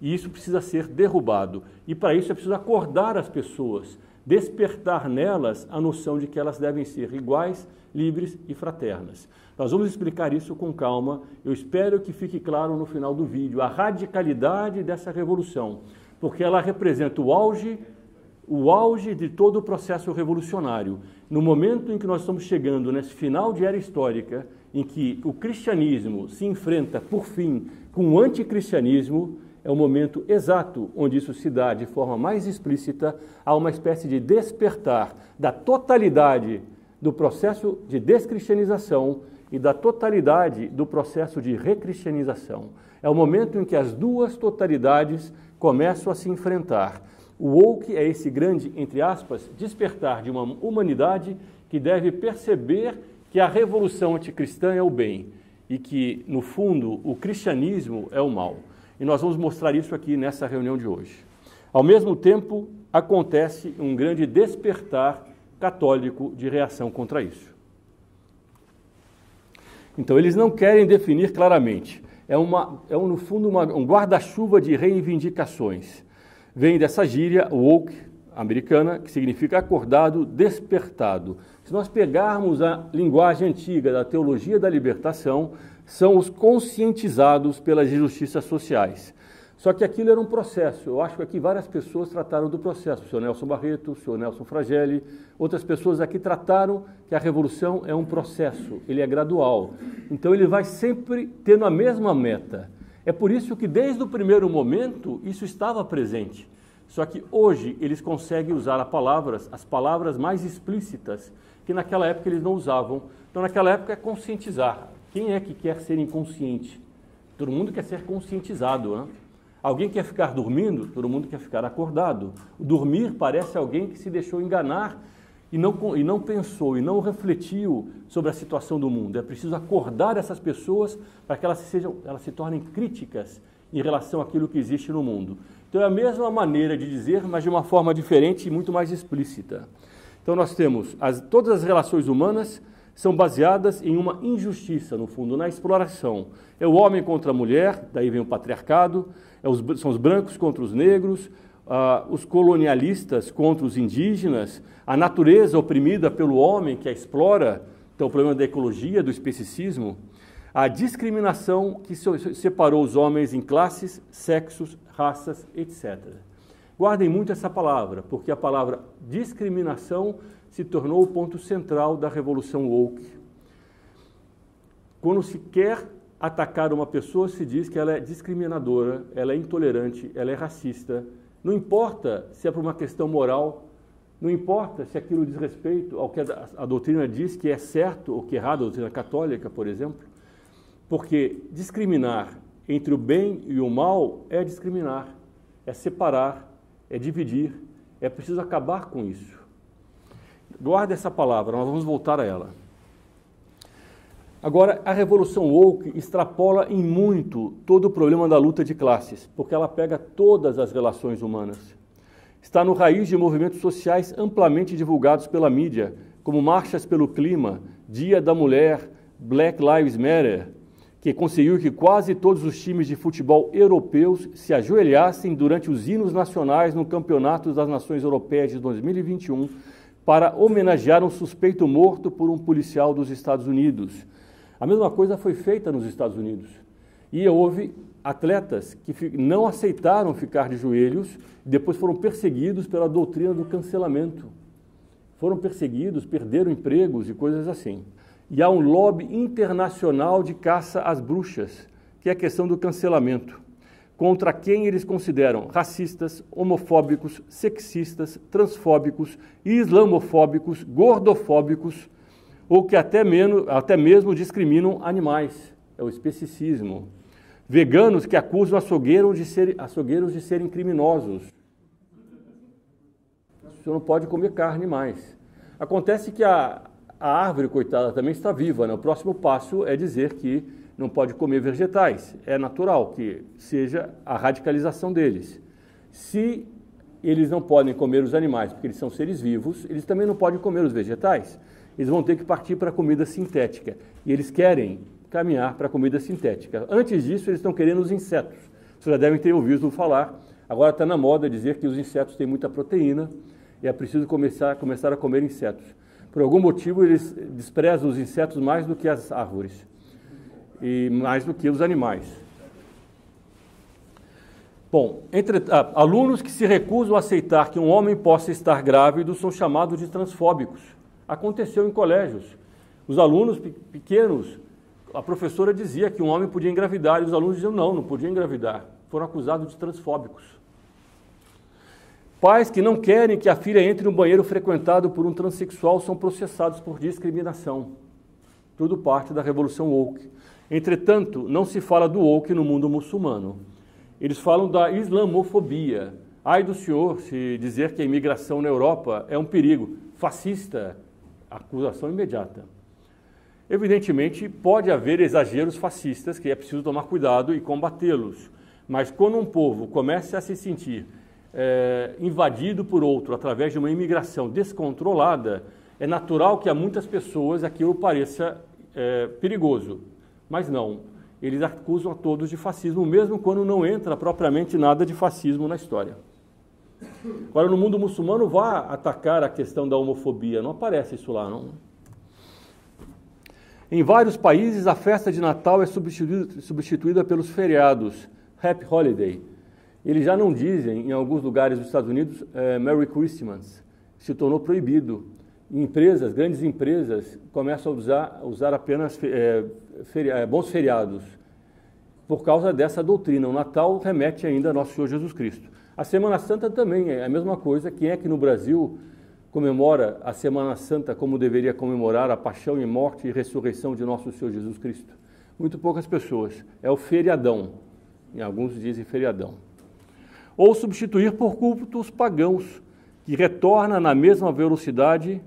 A: e isso precisa ser derrubado. E para isso é preciso acordar as pessoas, despertar nelas a noção de que elas devem ser iguais, livres e fraternas. Nós vamos explicar isso com calma, eu espero que fique claro no final do vídeo, a radicalidade dessa revolução, porque ela representa o auge de todo o processo revolucionário. No momento em que nós estamos chegando nesse final de era histórica, em que o cristianismo se enfrenta, por fim, com o anticristianismo, é o momento exato onde isso se dá de forma mais explícita a uma espécie de despertar da totalidade do processo de descristianização e da totalidade do processo de recristianização. É o momento em que as duas totalidades começam a se enfrentar. O woke é esse grande, entre aspas, despertar de uma humanidade que deve perceber que a revolução anticristã é o bem e que, no fundo, o cristianismo é o mal. E nós vamos mostrar isso aqui nessa reunião de hoje. Ao mesmo tempo, acontece um grande despertar católico de reação contra isso. Então, eles não querem definir claramente. No fundo, um guarda-chuva de reivindicações. Vem dessa gíria woke americana, que significa acordado, despertado. Se nós pegarmos a linguagem antiga da teologia da libertação, são os conscientizados pelas injustiças sociais. Só que aquilo era um processo. Eu acho que aqui várias pessoas trataram do processo. O senhor Nelson Barreto, o senhor Nelson Fragelli, outras pessoas aqui trataram que a revolução é um processo, ele é gradual. Então ele vai sempre tendo a mesma meta. É por isso que desde o primeiro momento isso estava presente. Só que hoje eles conseguem usar as palavras mais explícitas que naquela época eles não usavam. Então naquela época é conscientizar. Quem é que quer ser inconsciente? Todo mundo quer ser conscientizado, né? Alguém quer ficar dormindo? Todo mundo quer ficar acordado. O dormir parece alguém que se deixou enganar e não pensou, e não refletiu sobre a situação do mundo. É preciso acordar essas pessoas para que elas se tornem críticas em relação àquilo que existe no mundo. Então é a mesma maneira de dizer, mas de uma forma diferente e muito mais explícita. Então nós temos todas as relações humanas são baseadas em uma injustiça, no fundo, na exploração. É o homem contra a mulher, daí vem o patriarcado, são os brancos contra os negros, os colonialistas contra os indígenas, a natureza oprimida pelo homem que a explora, então o problema da ecologia, do especicismo, a discriminação que separou os homens em classes, sexos, raças, etc. Guardem muito essa palavra, porque a palavra discriminação se tornou o ponto central da revolução woke. Quando se quer atacar uma pessoa, se diz que ela é discriminadora, ela é intolerante, ela é racista. Não importa se é por uma questão moral, não importa se aquilo diz respeito ao que a doutrina diz que é certo ou que é errado, a doutrina católica, por exemplo, porque discriminar entre o bem e o mal é discriminar, é separar, é dividir, é preciso acabar com isso. Guarda essa palavra, nós vamos voltar a ela. Agora, a revolução woke extrapola em muito todo o problema da luta de classes, porque ela pega todas as relações humanas. Está no raiz de movimentos sociais amplamente divulgados pela mídia, como marchas pelo clima, Dia da Mulher, Black Lives Matter, que conseguiu que quase todos os times de futebol europeus se ajoelhassem durante os hinos nacionais no Campeonato das Nações Europeias de 2021 para homenagear um suspeito morto por um policial dos Estados Unidos. A mesma coisa foi feita nos Estados Unidos. E houve atletas que não aceitaram ficar de joelhos e depois foram perseguidos pela doutrina do cancelamento. Foram perseguidos, perderam empregos e coisas assim. E há um lobby internacional de caça às bruxas, que é a questão do cancelamento, contra quem eles consideram racistas, homofóbicos, sexistas, transfóbicos, islamofóbicos, gordofóbicos, ou que até mesmo discriminam animais, é o especicismo. Veganos que acusam açougueiros de serem criminosos. O senhor não pode comer carne mais. Acontece que a árvore, coitada, também está viva, né? O próximo passo é dizer que não pode comer vegetais. É natural que seja a radicalização deles. Se eles não podem comer os animais, porque eles são seres vivos, eles também não podem comer os vegetais. Eles vão ter que partir para a comida sintética. E eles querem caminhar para a comida sintética. Antes disso, eles estão querendo os insetos. Vocês já devem ter ouvido falar. Agora está na moda dizer que os insetos têm muita proteína e é preciso começar a comer insetos. Por algum motivo, eles desprezam os insetos mais do que as árvores e mais do que os animais. Bom, alunos que se recusam a aceitar que um homem possa estar grávido são chamados de transfóbicos. Aconteceu em colégios. Os alunos pequenos, a professora dizia que um homem podia engravidar e os alunos diziam não podia engravidar. Foram acusados de transfóbicos. Pais que não querem que a filha entre no banheiro frequentado por um transexual são processados por discriminação. Tudo parte da revolução woke. Entretanto, não se fala do woke no mundo muçulmano. Eles falam da islamofobia. Ai do senhor se dizer que a imigração na Europa é um perigo. Fascista, acusação imediata. Evidentemente, pode haver exageros fascistas que é preciso tomar cuidado e combatê-los. Mas quando um povo começa a se sentir invadido por outro através de uma imigração descontrolada, é natural que a muitas pessoas aquilo pareça perigoso. Mas não, eles acusam a todos de fascismo, mesmo quando não entra propriamente nada de fascismo na história. Agora, no mundo muçulmano, vá atacar a questão da homofobia, não aparece isso lá, não. Em vários países, a festa de Natal é substituída pelos feriados, Happy Holiday. Eles já não dizem, em alguns lugares dos Estados Unidos, Merry Christmas, se tornou proibido. Empresas, grandes empresas, começam a usar apenas bons feriados, por causa dessa doutrina. O Natal remete ainda a Nosso Senhor Jesus Cristo. A Semana Santa também é a mesma coisa. Quem é que no Brasil comemora a Semana Santa como deveria comemorar a paixão e morte e ressurreição de Nosso Senhor Jesus Cristo? Muito poucas pessoas. É o feriadão. E alguns dizem feriadão. Ou substituir por cultos pagãos, que retorna na mesma velocidade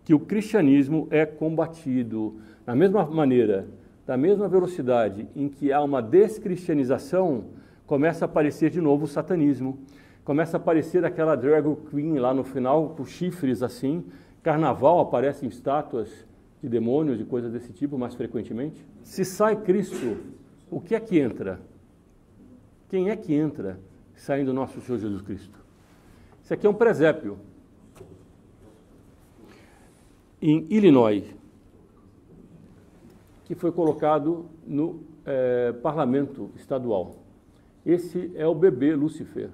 A: que o cristianismo é combatido. Da mesma maneira, da mesma velocidade em que há uma descristianização, começa a aparecer de novo o satanismo. Começa a aparecer aquela drag queen lá no final, com chifres assim. Carnaval, aparecem estátuas de demônios e coisas desse tipo mais frequentemente. Se sai Cristo, o que é que entra? Quem é que entra saindo Nosso Senhor Jesus Cristo? Isso aqui é um presépio. Em Illinois, que foi colocado no parlamento estadual. Esse é o bebê Lúcifer.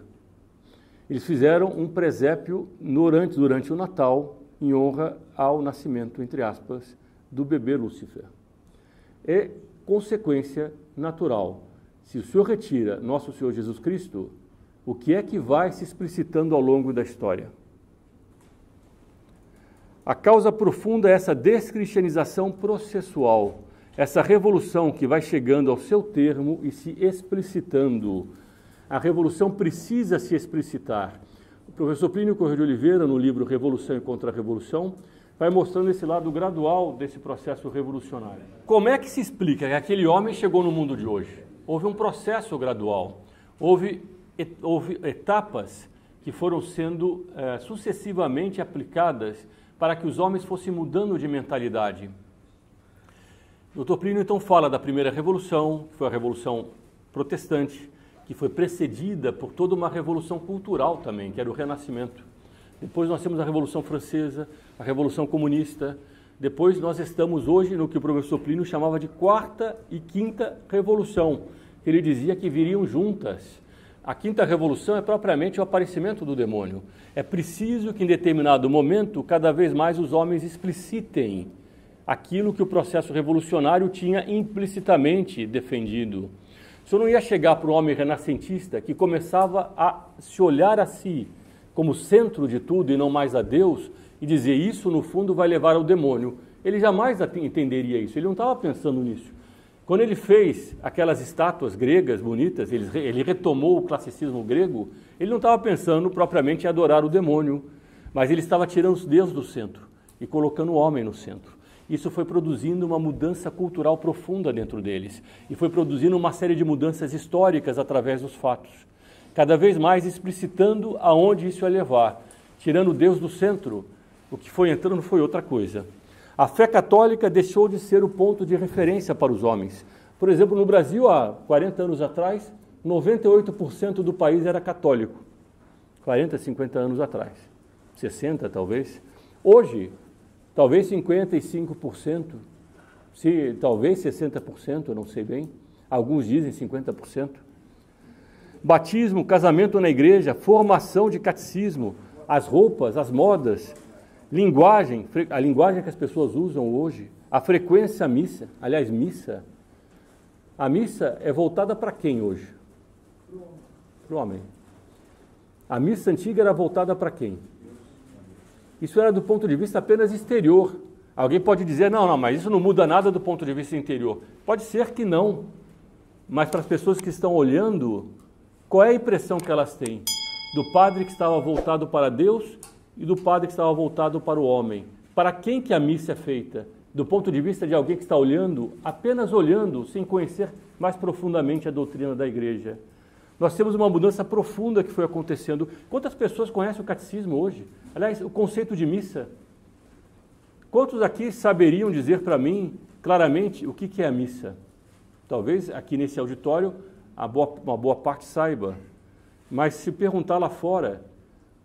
A: Eles fizeram um presépio durante o Natal, em honra ao nascimento, entre aspas, do bebê Lúcifer. É consequência natural. Se o Senhor retira Nosso Senhor Jesus Cristo, o que é que vai se explicitando ao longo da história? A causa profunda é essa descristianização processual, essa revolução que vai chegando ao seu termo e se explicitando. A revolução precisa se explicitar. O professor Plínio Corrêa de Oliveira, no livro Revolução e Contra-Revolução, vai mostrando esse lado gradual desse processo revolucionário. Como é que se explica que aquele homem chegou no mundo de hoje? Houve um processo gradual, houve etapas que foram sendo sucessivamente aplicadas para que os homens fossem mudando de mentalidade. O Dr. Plínio então fala da primeira revolução, que foi a Revolução Protestante, que foi precedida por toda uma revolução cultural também, que era o Renascimento. Depois nós temos a Revolução Francesa, a Revolução Comunista. Depois nós estamos hoje no que o professor Plínio chamava de quarta e quinta revolução. Ele dizia que viriam juntas. A quinta revolução é propriamente o aparecimento do demônio. É preciso que em determinado momento, cada vez mais os homens explicitem aquilo que o processo revolucionário tinha implicitamente defendido. Isso não ia chegar para o homem renascentista que começava a se olhar a si como centro de tudo e não mais a Deus e dizer isso, no fundo, vai levar ao demônio. Ele jamais entenderia isso, ele não estava pensando nisso. Quando ele fez aquelas estátuas gregas bonitas, ele retomou o classicismo grego, ele não estava pensando propriamente em adorar o demônio, mas ele estava tirando Deus do centro e colocando o homem no centro. Isso foi produzindo uma mudança cultural profunda dentro deles e foi produzindo uma série de mudanças históricas através dos fatos, cada vez mais explicitando aonde isso ia levar, tirando Deus do centro. O que foi entrando foi outra coisa. A fé católica deixou de ser o ponto de referência para os homens. Por exemplo, no Brasil, há 40 anos atrás, 98% do país era católico. 40, 50 anos atrás. 60 talvez. Hoje, talvez 55%, talvez 60%, eu não sei bem. Alguns dizem 50%. Batismo, casamento na igreja, formação de catecismo, as roupas, as modas, linguagem, a linguagem que as pessoas usam hoje, a frequência à missa, aliás, missa. A missa é voltada para quem hoje? Para o homem. A missa antiga era voltada para quem? Isso era do ponto de vista apenas exterior. Alguém pode dizer, não, mas isso não muda nada do ponto de vista interior. Pode ser que não, mas para as pessoas que estão olhando, qual é a impressão que elas têm? Do padre que estava voltado para Deus e do padre que estava voltado para o homem. Para quem que a missa é feita? Do ponto de vista de alguém que está olhando, apenas olhando, sem conhecer mais profundamente a doutrina da igreja. Nós temos uma mudança profunda que foi acontecendo. Quantas pessoas conhecem o catecismo hoje? Aliás, o conceito de missa. Quantos aqui saberiam dizer para mim claramente o que é a missa? Talvez aqui nesse auditório uma boa parte saiba. Mas se perguntar lá fora,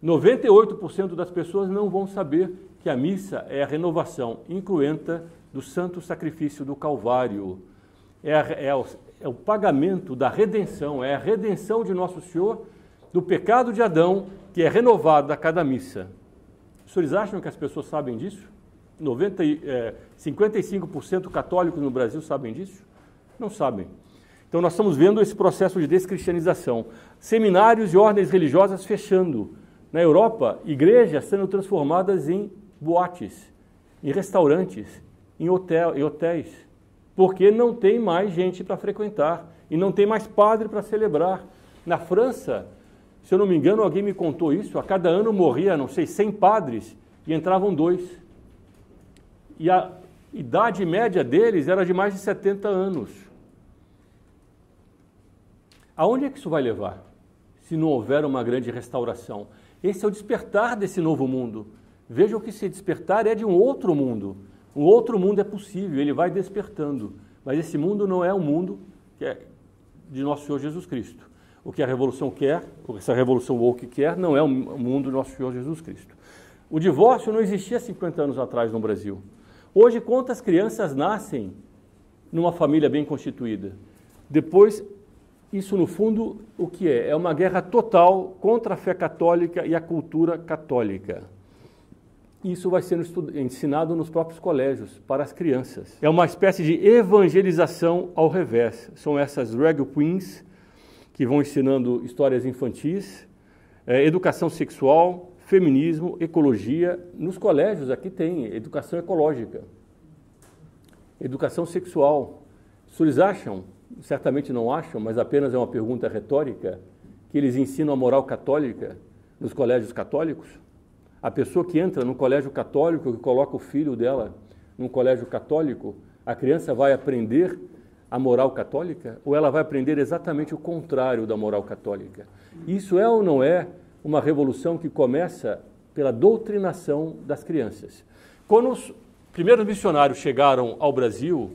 A: 98% das pessoas não vão saber que a missa é a renovação incruenta do santo sacrifício do Calvário. É o pagamento da redenção, é a redenção de Nosso Senhor do pecado de Adão, que é renovado a cada missa. Os senhores acham que as pessoas sabem disso? 55% católicos no Brasil sabem disso? Não sabem. Então nós estamos vendo esse processo de descristianização. Seminários e ordens religiosas fechando. Na Europa, igrejas sendo transformadas em boates, em restaurantes, em hotéis, porque não tem mais gente para frequentar e não tem mais padre para celebrar. Na França, se eu não me engano, alguém me contou isso, a cada ano morria, não sei, 100 padres e entravam 2. E a idade média deles era de mais de 70 anos. Aonde é que isso vai levar, se não houver uma grande restauração? Esse é o despertar desse novo mundo. Vejam que esse despertar é de um outro mundo. Um outro mundo é possível, ele vai despertando. Mas esse mundo não é o mundo que é de Nosso Senhor Jesus Cristo. O que a Revolução quer, o que essa Revolução woke quer, não é o mundo de Nosso Senhor Jesus Cristo. O divórcio não existia 50 anos atrás no Brasil. Hoje, quantas crianças nascem numa família bem constituída? Depois, isso no fundo, o que é? É uma guerra total contra a fé católica e a cultura católica. Isso vai sendo ensinado nos próprios colégios, para as crianças. É uma espécie de evangelização ao revés. São essas drag queens que vão ensinando histórias infantis, educação sexual, feminismo, ecologia. Nos colégios aqui tem educação ecológica, educação sexual. Os senhores acham, certamente não acham, mas apenas é uma pergunta retórica, que eles ensinam a moral católica nos colégios católicos? A pessoa que entra no colégio católico, que coloca o filho dela num colégio católico, a criança vai aprender a moral católica ou ela vai aprender exatamente o contrário da moral católica? Isso é ou não é uma revolução que começa pela doutrinação das crianças? Quando os primeiros missionários chegaram ao Brasil,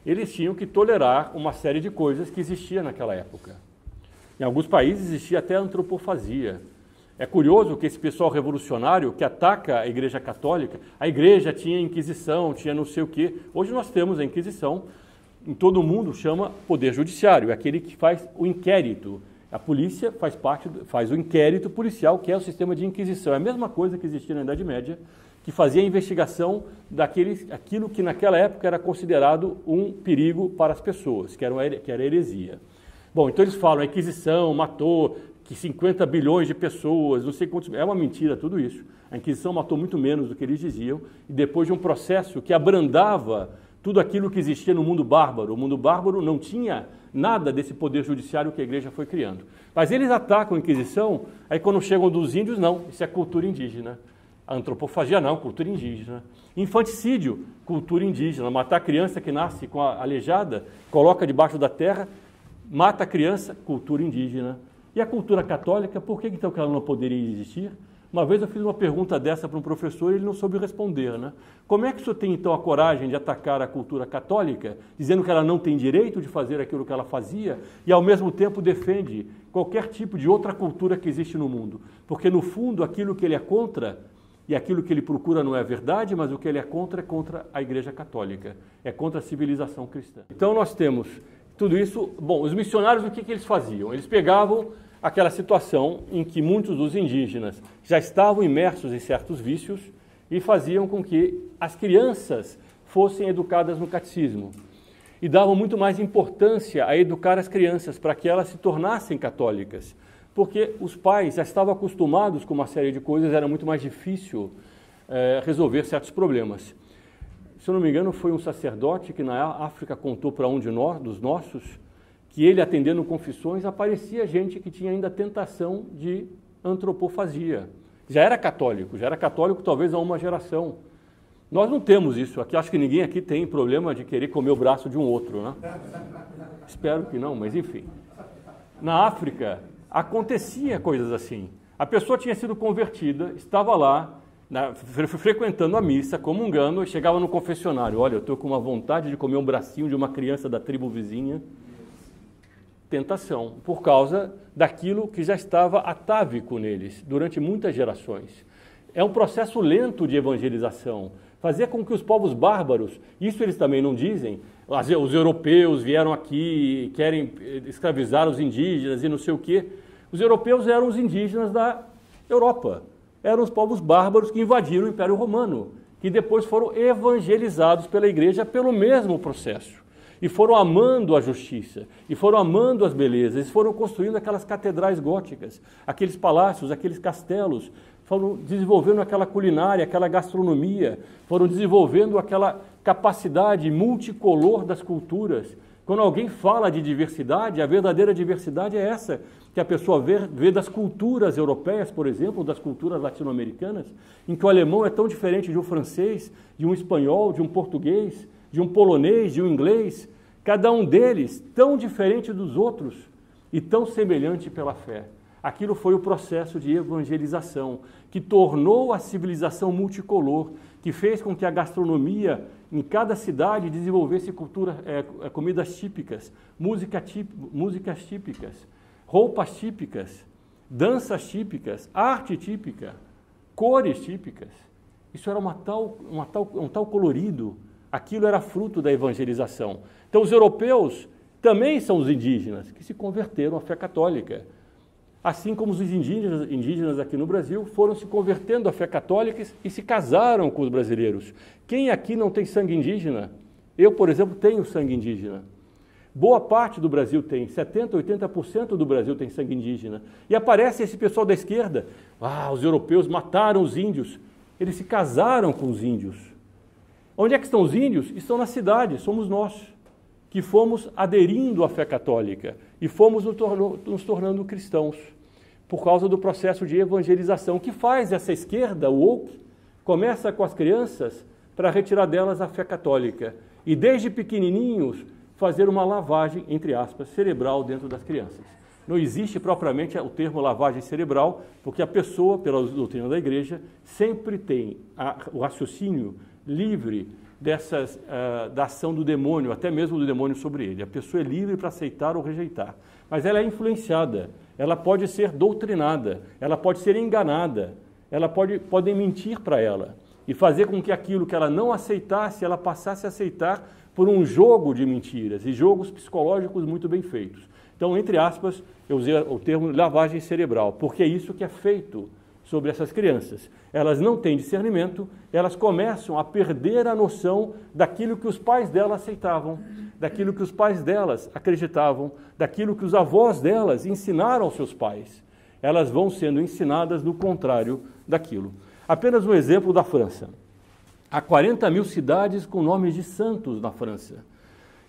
A: eles tinham que tolerar uma série de coisas que existia naquela época. Em alguns países existia até antropofagia. É curioso que esse pessoal revolucionário que ataca a Igreja Católica, a Igreja tinha Inquisição, tinha não sei o quê. Hoje nós temos a Inquisição, em todo o mundo chama Poder Judiciário, é aquele que faz o inquérito. A polícia faz o inquérito policial, que é o sistema de Inquisição. É a mesma coisa que existia na Idade Média, que fazia a investigação daquilo que naquela época era considerado um perigo para as pessoas, que era heresia. Bom, então eles falam, a Inquisição matou 50 bilhões de pessoas, não sei quantos... É uma mentira tudo isso. A Inquisição matou muito menos do que eles diziam, e depois de um processo que abrandava tudo aquilo que existia no mundo bárbaro. O mundo bárbaro não tinha nada desse poder judiciário que a igreja foi criando. Mas eles atacam a Inquisição, aí quando chegam dos índios, não, isso é cultura indígena. Antropofagia não, cultura indígena. Infanticídio, cultura indígena. Matar a criança que nasce com a aleijada, coloca debaixo da terra, mata a criança, cultura indígena. E a cultura católica, por que então que ela não poderia existir? Uma vez eu fiz uma pergunta dessa para um professor e ele não soube responder, né? Como é que o senhor tem então a coragem de atacar a cultura católica, dizendo que ela não tem direito de fazer aquilo que ela fazia e ao mesmo tempo defende qualquer tipo de outra cultura que existe no mundo? Porque no fundo aquilo que ele é contra e aquilo que ele procura não é verdade, mas o que ele é contra a Igreja Católica, é contra a civilização cristã. Então nós temos tudo isso. Bom, os missionários, o que eles faziam? Eles pegavam aquela situação em que muitos dos indígenas já estavam imersos em certos vícios e faziam com que as crianças fossem educadas no catecismo. E davam muito mais importância a educar as crianças para que elas se tornassem católicas, porque os pais já estavam acostumados com uma série de coisas, era muito mais difícil resolver certos problemas. Se eu não me engano, foi um sacerdote que na África contou para um dos nossos, que ele, atendendo confissões, aparecia gente que tinha ainda tentação de antropofagia. Já era católico talvez há uma geração. Nós não temos isso aqui, acho que ninguém aqui tem problema de querer comer o braço de um outro, né? Espero que não, mas enfim. Na África, acontecia coisas assim. A pessoa tinha sido convertida, estava lá, frequentando a missa, comungando, e chegava no confessionário. Olha, eu estou com uma vontade de comer um bracinho de uma criança da tribo vizinha. Tentação, por causa daquilo que já estava atávico neles durante muitas gerações. É um processo lento de evangelização. Fazer com que os povos bárbaros, isso eles também não dizem, os europeus vieram aqui e querem escravizar os indígenas e não sei o quê. Os europeus eram os indígenas da Europa. Eram os povos bárbaros que invadiram o Império Romano, que depois foram evangelizados pela Igreja pelo mesmo processo. E foram amando a justiça, e foram amando as belezas, e foram construindo aquelas catedrais góticas, aqueles palácios, aqueles castelos, foram desenvolvendo aquela culinária, aquela gastronomia, foram desenvolvendo aquela capacidade multicolor das culturas. Quando alguém fala de diversidade, a verdadeira diversidade é essa, que a pessoa vê das culturas europeias, por exemplo, das culturas latino-americanas, em que o alemão é tão diferente de um francês, de um espanhol, de um português, de um polonês, de um inglês, cada um deles tão diferente dos outros e tão semelhante pela fé. Aquilo foi o processo de evangelização, que tornou a civilização multicolor, que fez com que a gastronomia em cada cidade desenvolvesse comidas típicas, músicas típicas, roupas típicas, danças típicas, arte típica, cores típicas. Isso era um tal colorido. Aquilo era fruto da evangelização. Então, os europeus também são os indígenas que se converteram à fé católica. Assim como os indígenas aqui no Brasil foram se convertendo à fé católica e se casaram com os brasileiros. Quem aqui não tem sangue indígena? Eu, por exemplo, tenho sangue indígena. Boa parte do Brasil tem, 70%, 80% do Brasil tem sangue indígena. E aparece esse pessoal da esquerda. Os europeus mataram os índios. Eles se casaram com os índios. Onde é que estão os índios? Estão na cidade, somos nós, que fomos aderindo à fé católica e fomos nos tornando cristãos, por causa do processo de evangelização, que faz essa esquerda, o woke, começa com as crianças para retirar delas a fé católica e desde pequenininhos fazer uma lavagem, entre aspas, cerebral dentro das crianças. Não existe propriamente o termo lavagem cerebral, porque a pessoa, pela doutrina da Igreja, sempre tem o raciocínio livre da ação do demônio, até mesmo do demônio sobre ele. A pessoa é livre para aceitar ou rejeitar, mas ela é influenciada, ela pode ser doutrinada, ela pode ser enganada, podem mentir para ela e fazer com que aquilo que ela não aceitasse, ela passasse a aceitar por um jogo de mentiras e jogos psicológicos muito bem feitos. Então, entre aspas, eu usei o termo lavagem cerebral, porque é isso que é feito sobre essas crianças. Elas não têm discernimento, elas começam a perder a noção daquilo que os pais delas aceitavam, daquilo que os pais delas acreditavam, daquilo que os avós delas ensinaram aos seus pais. Elas vão sendo ensinadas no contrário daquilo. Apenas um exemplo da França. Há 40 mil cidades com nomes de santos na França.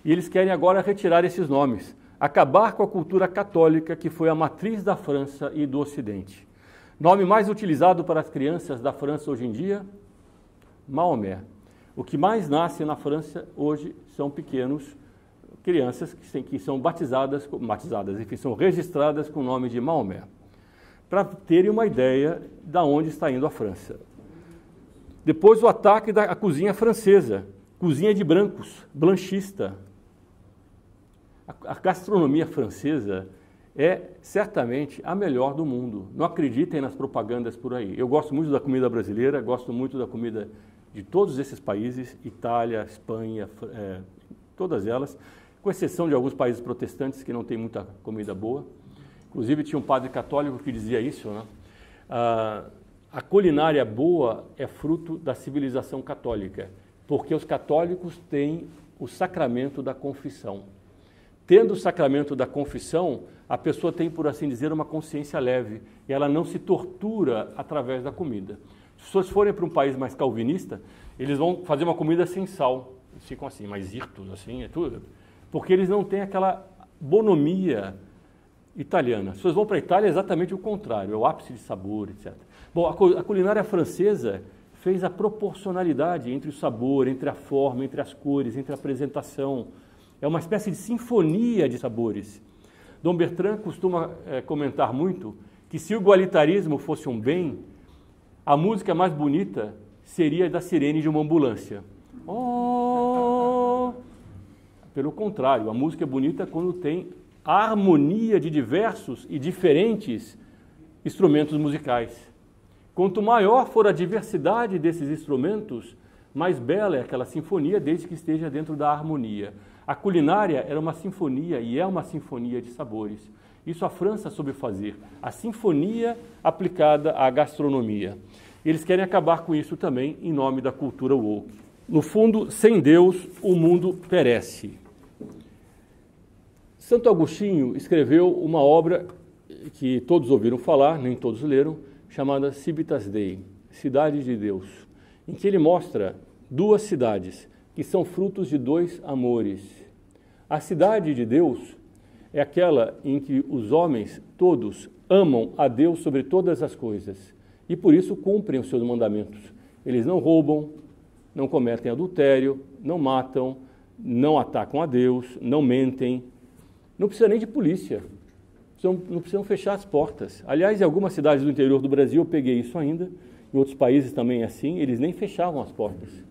A: E eles querem agora retirar esses nomes, acabar com a cultura católica que foi a matriz da França e do Ocidente. Nome mais utilizado para as crianças da França hoje em dia? Maomé. O que mais nasce na França hoje são pequenos crianças que são batizadas, enfim, são registradas com o nome de Maomé. Para terem uma ideia de onde está indo a França. Depois o ataque da cozinha francesa, cozinha de brancos, blanchista. A gastronomia francesa é certamente a melhor do mundo. Não acreditem nas propagandas por aí. Eu gosto muito da comida brasileira, gosto muito da comida de todos esses países, Itália, Espanha, todas elas, com exceção de alguns países protestantes que não têm muita comida boa. Inclusive tinha um padre católico que dizia isso, né? A culinária boa é fruto da civilização católica, porque os católicos têm o sacramento da confissão. Tendo o sacramento da confissão, a pessoa tem, por assim dizer, uma consciência leve, e ela não se tortura através da comida. Se as pessoas forem para um país mais calvinista, eles vão fazer uma comida sem sal, eles ficam assim, mais hirtos, assim, é tudo, porque eles não têm aquela bonomia italiana. As pessoas vão para a Itália é exatamente o contrário, é o ápice de sabor, etc. Bom, a culinária francesa fez a proporcionalidade entre o sabor, entre a forma, entre as cores, entre a apresentação. É uma espécie de sinfonia de sabores. Dom Bertrand costuma comentar muito que se o igualitarismo fosse um bem, a música mais bonita seria da sirene de uma ambulância. Oh! Pelo contrário, a música é bonita quando tem a harmonia de diversos e diferentes instrumentos musicais. Quanto maior for a diversidade desses instrumentos, mais bela é aquela sinfonia, desde que esteja dentro da harmonia. A culinária era uma sinfonia e é uma sinfonia de sabores. Isso a França soube fazer, a sinfonia aplicada à gastronomia. Eles querem acabar com isso também em nome da cultura woke. No fundo, sem Deus, o mundo perece. Santo Agostinho escreveu uma obra que todos ouviram falar, nem todos leram, chamada Civitas Dei, Cidade de Deus, em que ele mostra duas cidades que são frutos de dois amores. A cidade de Deus é aquela em que os homens todos amam a Deus sobre todas as coisas e por isso cumprem os seus mandamentos. Eles não roubam, não cometem adultério, não matam, não atacam a Deus, não mentem. Não precisa nem de polícia, não precisam fechar as portas. Aliás, em algumas cidades do interior do Brasil, eu peguei isso ainda, em outros países também é assim, eles nem fechavam as portas.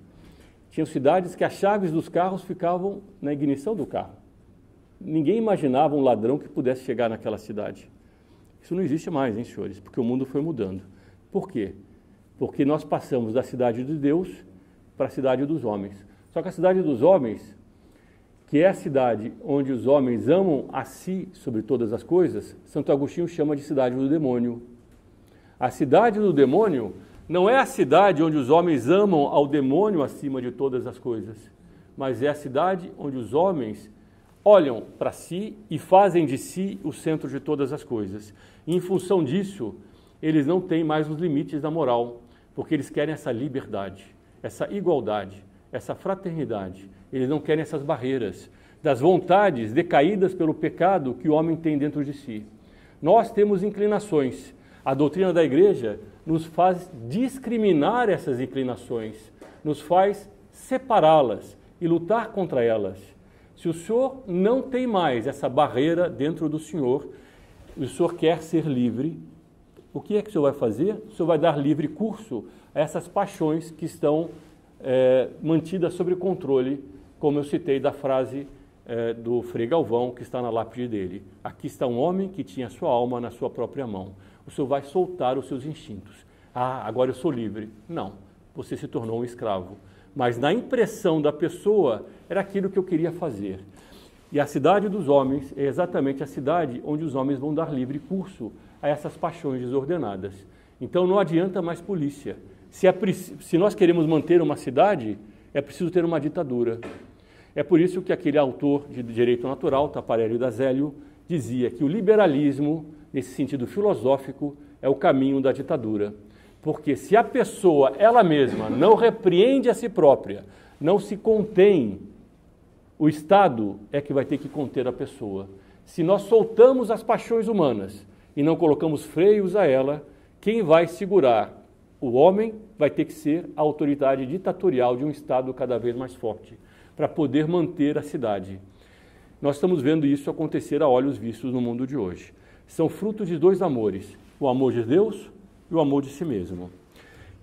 A: Tinham cidades que as chaves dos carros ficavam na ignição do carro. Ninguém imaginava um ladrão que pudesse chegar naquela cidade. Isso não existe mais, hein, senhores? Porque o mundo foi mudando. Por quê? Porque nós passamos da cidade de Deus para a cidade dos homens. Só que a cidade dos homens, que é a cidade onde os homens amam a si sobre todas as coisas, Santo Agostinho chama de cidade do demônio. A cidade do demônio não é a cidade onde os homens amam ao demônio acima de todas as coisas, mas é a cidade onde os homens olham para si e fazem de si o centro de todas as coisas. E, em função disso, eles não têm mais os limites da moral, porque eles querem essa liberdade, essa igualdade, essa fraternidade. Eles não querem essas barreiras das vontades decaídas pelo pecado que o homem tem dentro de si. Nós temos inclinações. A doutrina da igreja nos faz discriminar essas inclinações, nos faz separá-las e lutar contra elas. Se o senhor não tem mais essa barreira dentro do senhor, e o senhor quer ser livre, o que é que o senhor vai fazer? O senhor vai dar livre curso a essas paixões que estão mantidas sob controle, como eu citei da frase do Frei Galvão, que está na lápide dele. Aqui está um homem que tinha sua alma na sua própria mão. O senhor vai soltar os seus instintos. Ah, agora eu sou livre. Não, você se tornou um escravo. Mas na impressão da pessoa, era aquilo que eu queria fazer. E a cidade dos homens é exatamente a cidade onde os homens vão dar livre curso a essas paixões desordenadas. Então não adianta mais polícia. Se nós queremos manter uma cidade, é preciso ter uma ditadura. É por isso que aquele autor de direito natural, Taparelli da Zélio, dizia que o liberalismo, nesse sentido filosófico, é o caminho da ditadura. Porque se a pessoa, ela mesma, não repreende a si própria, não se contém, o Estado é que vai ter que conter a pessoa. Se nós soltamos as paixões humanas e não colocamos freios a ela, quem vai segurar o homem vai ter que ser a autoridade ditatorial de um Estado cada vez mais forte, para poder manter a cidade. Nós estamos vendo isso acontecer a olhos vistos no mundo de hoje. São frutos de dois amores, o amor de Deus e o amor de si mesmo.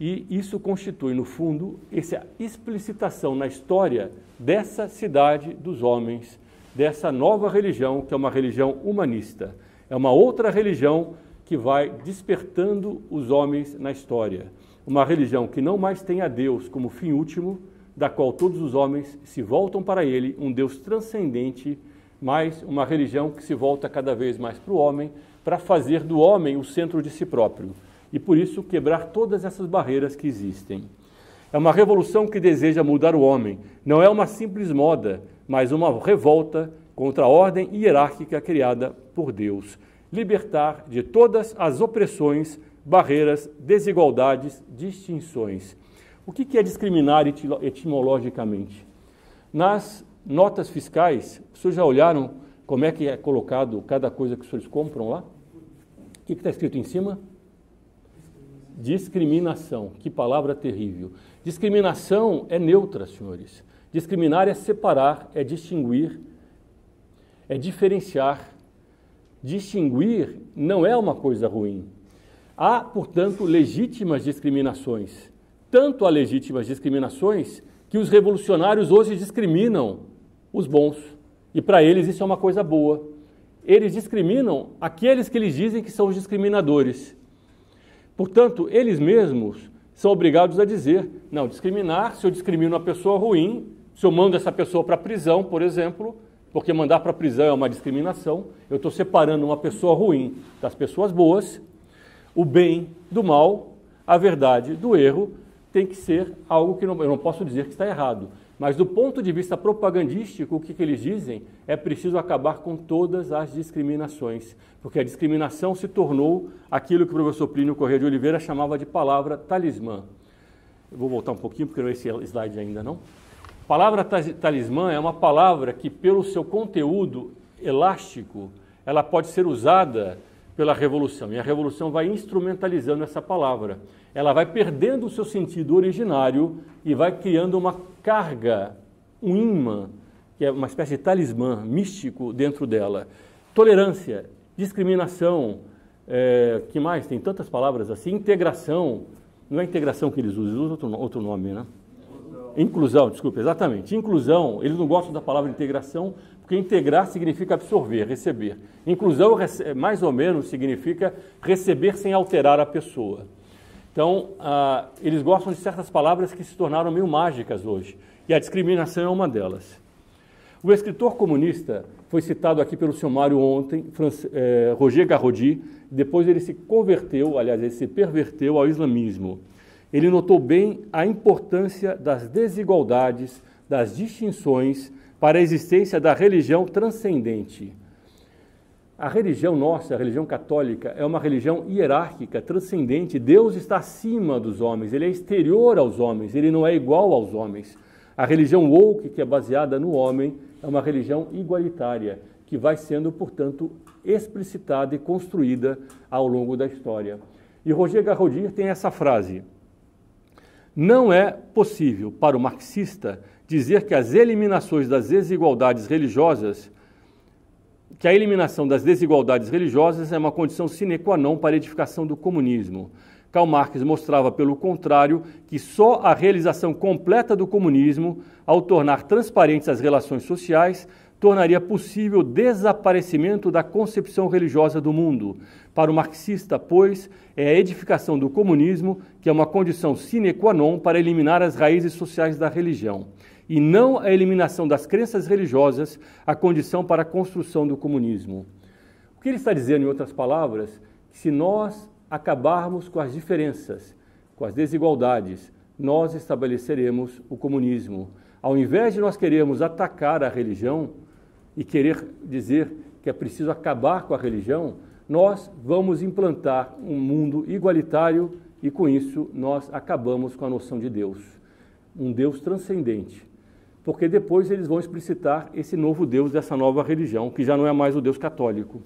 A: E isso constitui, no fundo, essa explicitação na história dessa cidade dos homens, dessa nova religião, que é uma religião humanista. É uma outra religião que vai despertando os homens na história. Uma religião que não mais tem a Deus como fim último, da qual todos os homens se voltam para ele, um Deus transcendente, mas uma religião que se volta cada vez mais para o homem, para fazer do homem o centro de si próprio. E por isso quebrar todas essas barreiras que existem. É uma revolução que deseja mudar o homem. Não é uma simples moda, mas uma revolta contra a ordem hierárquica criada por Deus. Libertar de todas as opressões, barreiras, desigualdades, distinções. O que é discriminar etimologicamente? Nas notas fiscais, vocês já olharam como é que é colocado cada coisa que os senhores compram lá? O que está escrito em cima? Discriminação. Que palavra terrível. Discriminação é neutra, senhores. Discriminar é separar, é distinguir, é diferenciar. Distinguir não é uma coisa ruim. Há, portanto, legítimas discriminações. Tanto há legítimas discriminações que os revolucionários hoje discriminam os bons. E para eles isso é uma coisa boa. Eles discriminam aqueles que eles dizem que são os discriminadores. Portanto, eles mesmos são obrigados a dizer, não, discriminar, se eu discrimino uma pessoa ruim, se eu mando essa pessoa para a prisão, por exemplo, porque mandar para a prisão é uma discriminação, eu estou separando uma pessoa ruim das pessoas boas, o bem do mal, a verdade do erro, tem que ser algo que eu não posso dizer que está errado. Mas do ponto de vista propagandístico, o que eles dizem é preciso acabar com todas as discriminações, porque a discriminação se tornou aquilo que o professor Plínio Corrêa de Oliveira chamava de palavra talismã. Eu vou voltar um pouquinho, porque não é esse slide ainda não. Palavra talismã é uma palavra que, pelo seu conteúdo elástico, ela pode ser usada pela Revolução, e a Revolução vai instrumentalizando essa palavra. Ela vai perdendo o seu sentido originário e vai criando uma carga, um imã, que é uma espécie de talismã místico dentro dela. Tolerância, discriminação, que mais? Tem tantas palavras assim, integração, não é integração que eles usam outro nome, né? Inclusão, desculpa, exatamente. Inclusão, eles não gostam da palavra integração, porque integrar significa absorver, receber. Inclusão, mais ou menos, significa receber sem alterar a pessoa. Então, eles gostam de certas palavras que se tornaram meio mágicas hoje, e a discriminação é uma delas. O escritor comunista foi citado aqui pelo senhor Mário ontem, Roger Garaudy, depois ele se converteu, aliás, ele se perverteu ao islamismo. Ele notou bem a importância das desigualdades, das distinções para a existência da religião transcendente. A religião nossa, a religião católica, é uma religião hierárquica, transcendente. Deus está acima dos homens, ele é exterior aos homens, ele não é igual aos homens. A religião woke, que é baseada no homem, é uma religião igualitária, que vai sendo, portanto, explicitada e construída ao longo da história. E Roger Garaudy tem essa frase: não é possível para o marxista dizer que as eliminações das desigualdades religiosas, que a eliminação das desigualdades religiosas é uma condição sine qua non para a edificação do comunismo. Karl Marx mostrava, pelo contrário, que só a realização completa do comunismo, ao tornar transparentes as relações sociais, tornaria possível o desaparecimento da concepção religiosa do mundo. Para o marxista, pois, é a edificação do comunismo que é uma condição sine qua non para eliminar as raízes sociais da religião, e não a eliminação das crenças religiosas, a condição para a construção do comunismo. O que ele está dizendo, em outras palavras, que se nós acabarmos com as diferenças, com as desigualdades, nós estabeleceremos o comunismo. Ao invés de nós querermos atacar a religião e querer dizer que é preciso acabar com a religião, nós vamos implantar um mundo igualitário e, com isso, nós acabamos com a noção de Deus, um Deus transcendente. Porque depois eles vão explicitar esse novo Deus dessa nova religião, que já não é mais o Deus católico.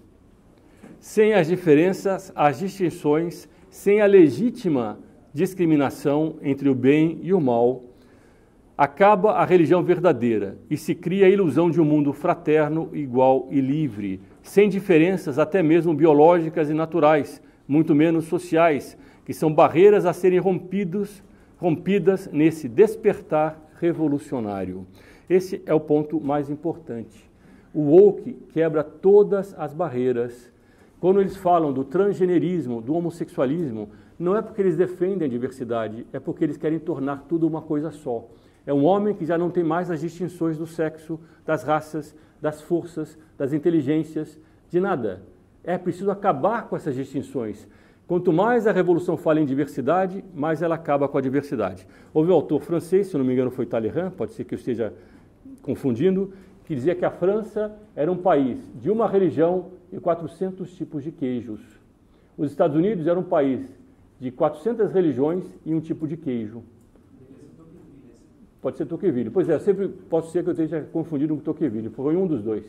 A: Sem as diferenças, as distinções, sem a legítima discriminação entre o bem e o mal, acaba a religião verdadeira e se cria a ilusão de um mundo fraterno, igual e livre, sem diferenças até mesmo biológicas e naturais, muito menos sociais, que são barreiras a serem rompidas nesse despertar revolucionário. Esse é o ponto mais importante. O woke quebra todas as barreiras. Quando eles falam do transgenerismo, do homossexualismo, não é porque eles defendem a diversidade, é porque eles querem tornar tudo uma coisa só. É um homem que já não tem mais as distinções do sexo, das raças, das forças, das inteligências, de nada. É preciso acabar com essas distinções. Quanto mais a revolução fala em diversidade, mais ela acaba com a diversidade. Houve um autor francês, se não me engano foi Talleyrand, pode ser que eu esteja confundindo, que dizia que a França era um país de uma religião e 400 tipos de queijos. Os Estados Unidos eram um país de 400 religiões e um tipo de queijo. Pode ser Tocqueville. Pois é, sempre pode ser que eu esteja confundido com Tocqueville, foi um dos dois.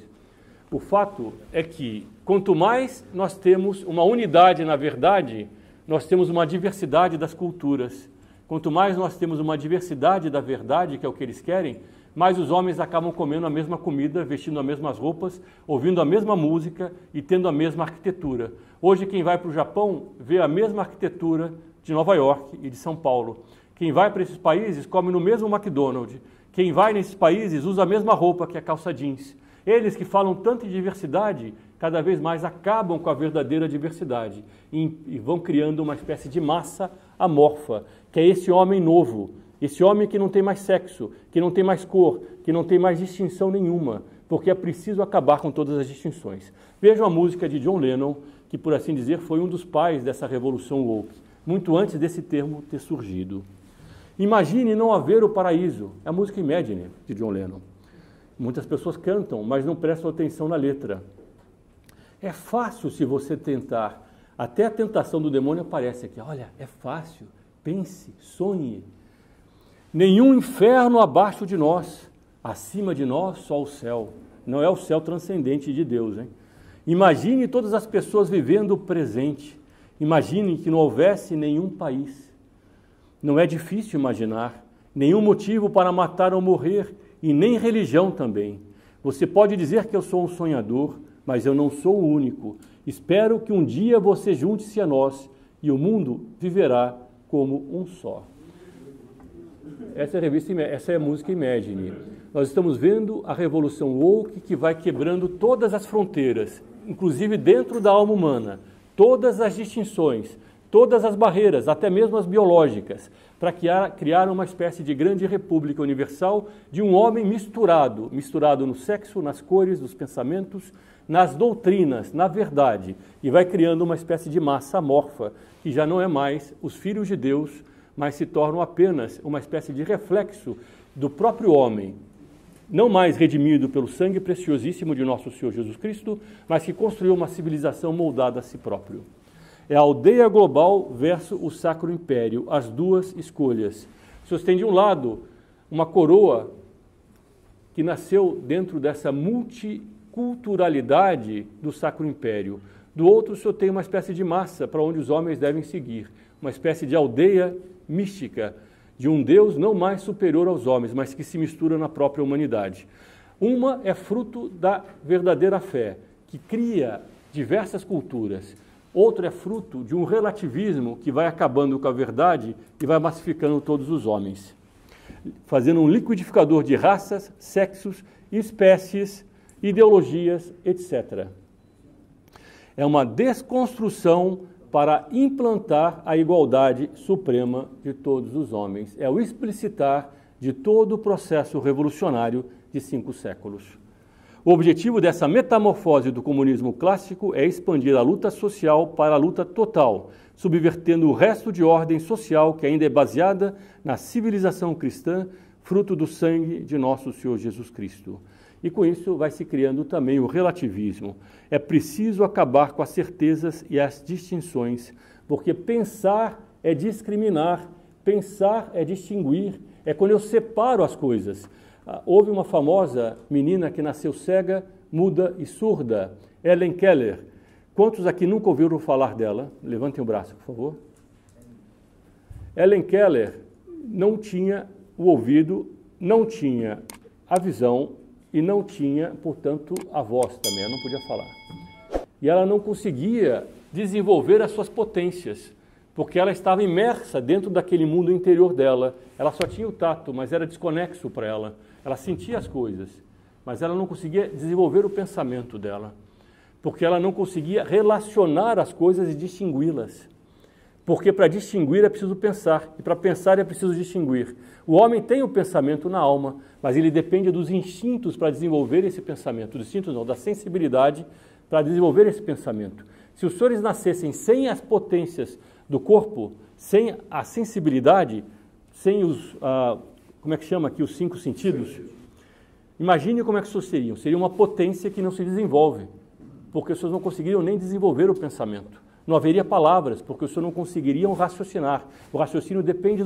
A: O fato é que, quanto mais nós temos uma unidade na verdade, nós temos uma diversidade das culturas. Quanto mais nós temos uma diversidade da verdade, que é o que eles querem, mais os homens acabam comendo a mesma comida, vestindo as mesmas roupas, ouvindo a mesma música e tendo a mesma arquitetura. Hoje, quem vai para o Japão vê a mesma arquitetura de Nova York e de São Paulo. Quem vai para esses países come no mesmo McDonald's. Quem vai nesses países usa a mesma roupa, que é calça jeans. Eles que falam tanto em diversidade, cada vez mais acabam com a verdadeira diversidade e vão criando uma espécie de massa amorfa, que é esse homem novo, esse homem que não tem mais sexo, que não tem mais cor, que não tem mais distinção nenhuma, porque é preciso acabar com todas as distinções. Vejam a música de John Lennon, que, por assim dizer, foi um dos pais dessa revolução woke, muito antes desse termo ter surgido. Imagine não haver o paraíso, é a música Imagine, de John Lennon. Muitas pessoas cantam, mas não prestam atenção na letra. É fácil se você tentar. Até a tentação do demônio aparece aqui. Olha, é fácil. Pense, sonhe. Nenhum inferno abaixo de nós. Acima de nós, só o céu. Não é o céu transcendente de Deus, hein? Imagine todas as pessoas vivendo o presente. Imagine que não houvesse nenhum país. Não é difícil imaginar. Nenhum motivo para matar ou morrer. E nem religião também. Você pode dizer que eu sou um sonhador, mas eu não sou o único. Espero que um dia você junte-se a nós e o mundo viverá como um só. Essa é a música Imagine. Nós estamos vendo a revolução woke que vai quebrando todas as fronteiras, inclusive dentro da alma humana, todas as distinções, todas as barreiras, até mesmo as biológicas, para criar uma espécie de grande república universal de um homem misturado no sexo, nas cores, nos pensamentos, nas doutrinas, na verdade, e vai criando uma espécie de massa amorfa, que já não é mais os filhos de Deus, mas se tornam apenas uma espécie de reflexo do próprio homem, não mais redimido pelo sangue preciosíssimo de nosso Senhor Jesus Cristo, mas que construiu uma civilização moldada a si próprio. É a aldeia global versus o Sacro Império, as duas escolhas. O senhor tem de um lado uma coroa que nasceu dentro dessa multiculturalidade do Sacro Império. Do outro, o senhor tem uma espécie de massa para onde os homens devem seguir, uma espécie de aldeia mística, de um Deus não mais superior aos homens, mas que se mistura na própria humanidade. Uma é fruto da verdadeira fé, que cria diversas culturas. Outro é fruto de um relativismo que vai acabando com a verdade e vai massificando todos os homens, fazendo um liquidificador de raças, sexos, espécies, ideologias, etc. É uma desconstrução para implantar a igualdade suprema de todos os homens. É o explicitar de todo o processo revolucionário de 5 séculos. O objetivo dessa metamorfose do comunismo clássico é expandir a luta social para a luta total, subvertendo o resto de ordem social que ainda é baseada na civilização cristã, fruto do sangue de nosso Senhor Jesus Cristo. E com isso vai se criando também o relativismo. É preciso acabar com as certezas e as distinções, porque pensar é discriminar, pensar é distinguir, é quando eu separo as coisas. Houve uma famosa menina que nasceu cega, muda e surda, Helen Keller. Quantos aqui nunca ouviram falar dela? Levantem o braço, por favor. Helen Keller não tinha o ouvido, não tinha a visão e não tinha, portanto, a voz também, ela não podia falar. E ela não conseguia desenvolver as suas potências, porque ela estava imersa dentro daquele mundo interior dela. Ela só tinha o tato, mas era desconexo para ela. Ela sentia as coisas, mas ela não conseguia desenvolver o pensamento dela, porque ela não conseguia relacionar as coisas e distingui-las. Porque para distinguir é preciso pensar, e para pensar é preciso distinguir. O homem tem o pensamento na alma, mas ele depende dos instintos para desenvolver esse pensamento. Dos instintos não, da sensibilidade para desenvolver esse pensamento. Se os senhores nascessem sem as potências do corpo, sem a sensibilidade, sem os, como é que chama aqui, os 5 sentidos, imagine como é que isso seria. Seria uma potência que não se desenvolve, porque os senhores não conseguiriam nem desenvolver o pensamento. Não haveria palavras, porque os senhores não conseguiriam raciocinar. O raciocínio depende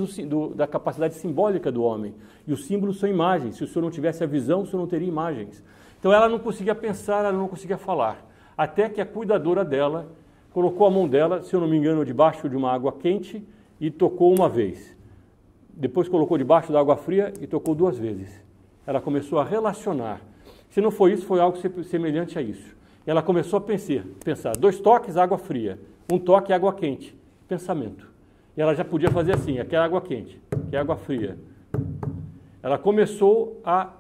A: da capacidade simbólica do homem. E os símbolos são imagens. Se o senhor não tivesse a visão, o senhor não teria imagens. Então ela não conseguia pensar, ela não conseguia falar. Até que a cuidadora dela colocou a mão dela, se eu não me engano, debaixo de uma água quente e tocou uma vez. Depois colocou debaixo da água fria e tocou 2 vezes. Ela começou a relacionar. Se não foi isso, foi algo semelhante a isso. Ela começou a pensar, 2 toques, água fria, 1 toque, água quente, pensamento. E ela já podia fazer assim, aqui é água quente, aqui é água fria. Ela começou a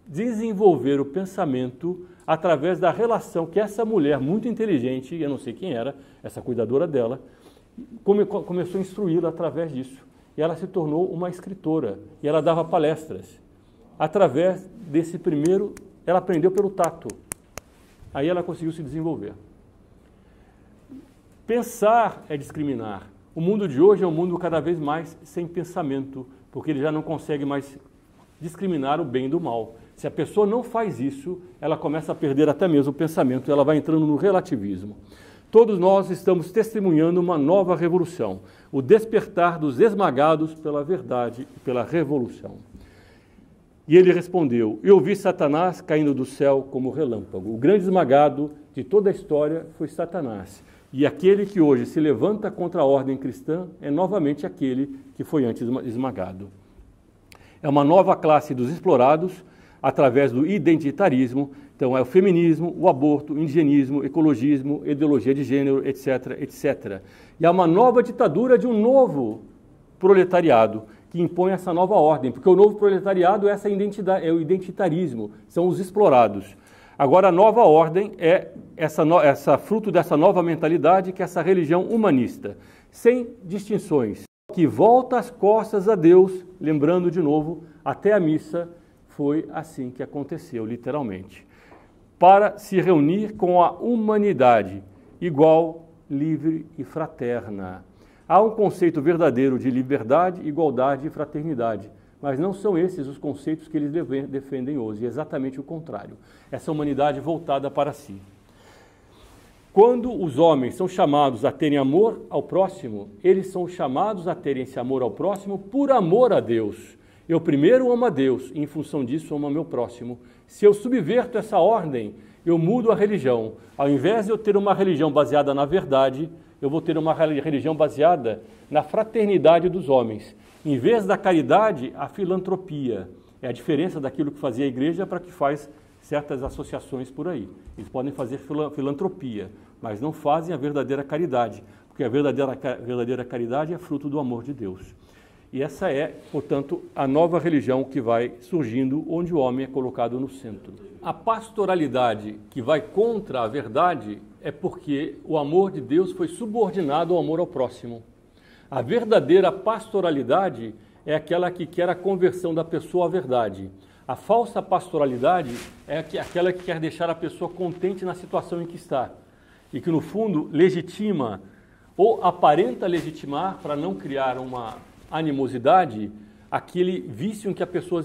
A: desenvolver o pensamento através da relação que essa mulher muito inteligente, eu não sei quem era, essa cuidadora dela, começou a instruí-la através disso. E ela se tornou uma escritora, e ela dava palestras. Através desse primeiro, ela aprendeu pelo tato. Aí ela conseguiu se desenvolver. Pensar é discriminar. O mundo de hoje é um mundo cada vez mais sem pensamento, porque ele já não consegue mais discriminar o bem do mal. Se a pessoa não faz isso, ela começa a perder até mesmo o pensamento, ela vai entrando no relativismo. Todos nós estamos testemunhando uma nova revolução, o despertar dos esmagados pela verdade e pela revolução. E ele respondeu, eu vi Satanás caindo do céu como relâmpago. O grande esmagado de toda a história foi Satanás. E aquele que hoje se levanta contra a ordem cristã é novamente aquele que foi antes esmagado. É uma nova classe dos explorados através do identitarismo. Então é o feminismo, o aborto, o indigenismo, ecologismo, ideologia de gênero, etc, etc. E há uma nova ditadura de um novo proletariado que impõe essa nova ordem, porque o novo proletariado é é o identitarismo, são os explorados. Agora a nova ordem é essa fruto dessa nova mentalidade, que é essa religião humanista, sem distinções, que volta as costas a Deus, lembrando de novo, até a missa foi assim que aconteceu, literalmente, para se reunir com a humanidade, igual, livre e fraterna. Há um conceito verdadeiro de liberdade, igualdade e fraternidade, mas não são esses os conceitos que eles defendem hoje, é exatamente o contrário. Essa humanidade voltada para si. Quando os homens são chamados a terem amor ao próximo, eles são chamados a terem esse amor ao próximo por amor a Deus. Eu primeiro amo a Deus e, em função disso, amo ao meu próximo. Se eu subverto essa ordem, eu mudo a religião. Ao invés de eu ter uma religião baseada na verdade, eu vou ter uma religião baseada na fraternidade dos homens. Em vez da caridade, a filantropia. É a diferença daquilo que fazia a igreja para que faz certas associações por aí. Eles podem fazer filantropia, mas não fazem a verdadeira caridade, porque a verdadeira caridade é fruto do amor de Deus. E essa é, portanto, a nova religião que vai surgindo, onde o homem é colocado no centro. A pastoralidade que vai contra a verdade é porque o amor de Deus foi subordinado ao amor ao próximo. A verdadeira pastoralidade é aquela que quer a conversão da pessoa à verdade. A falsa pastoralidade é aquela que quer deixar a pessoa contente na situação em que está e que, no fundo, legitima ou aparenta legitimar, para não criar uma animosidade, aquele vício em que a pessoa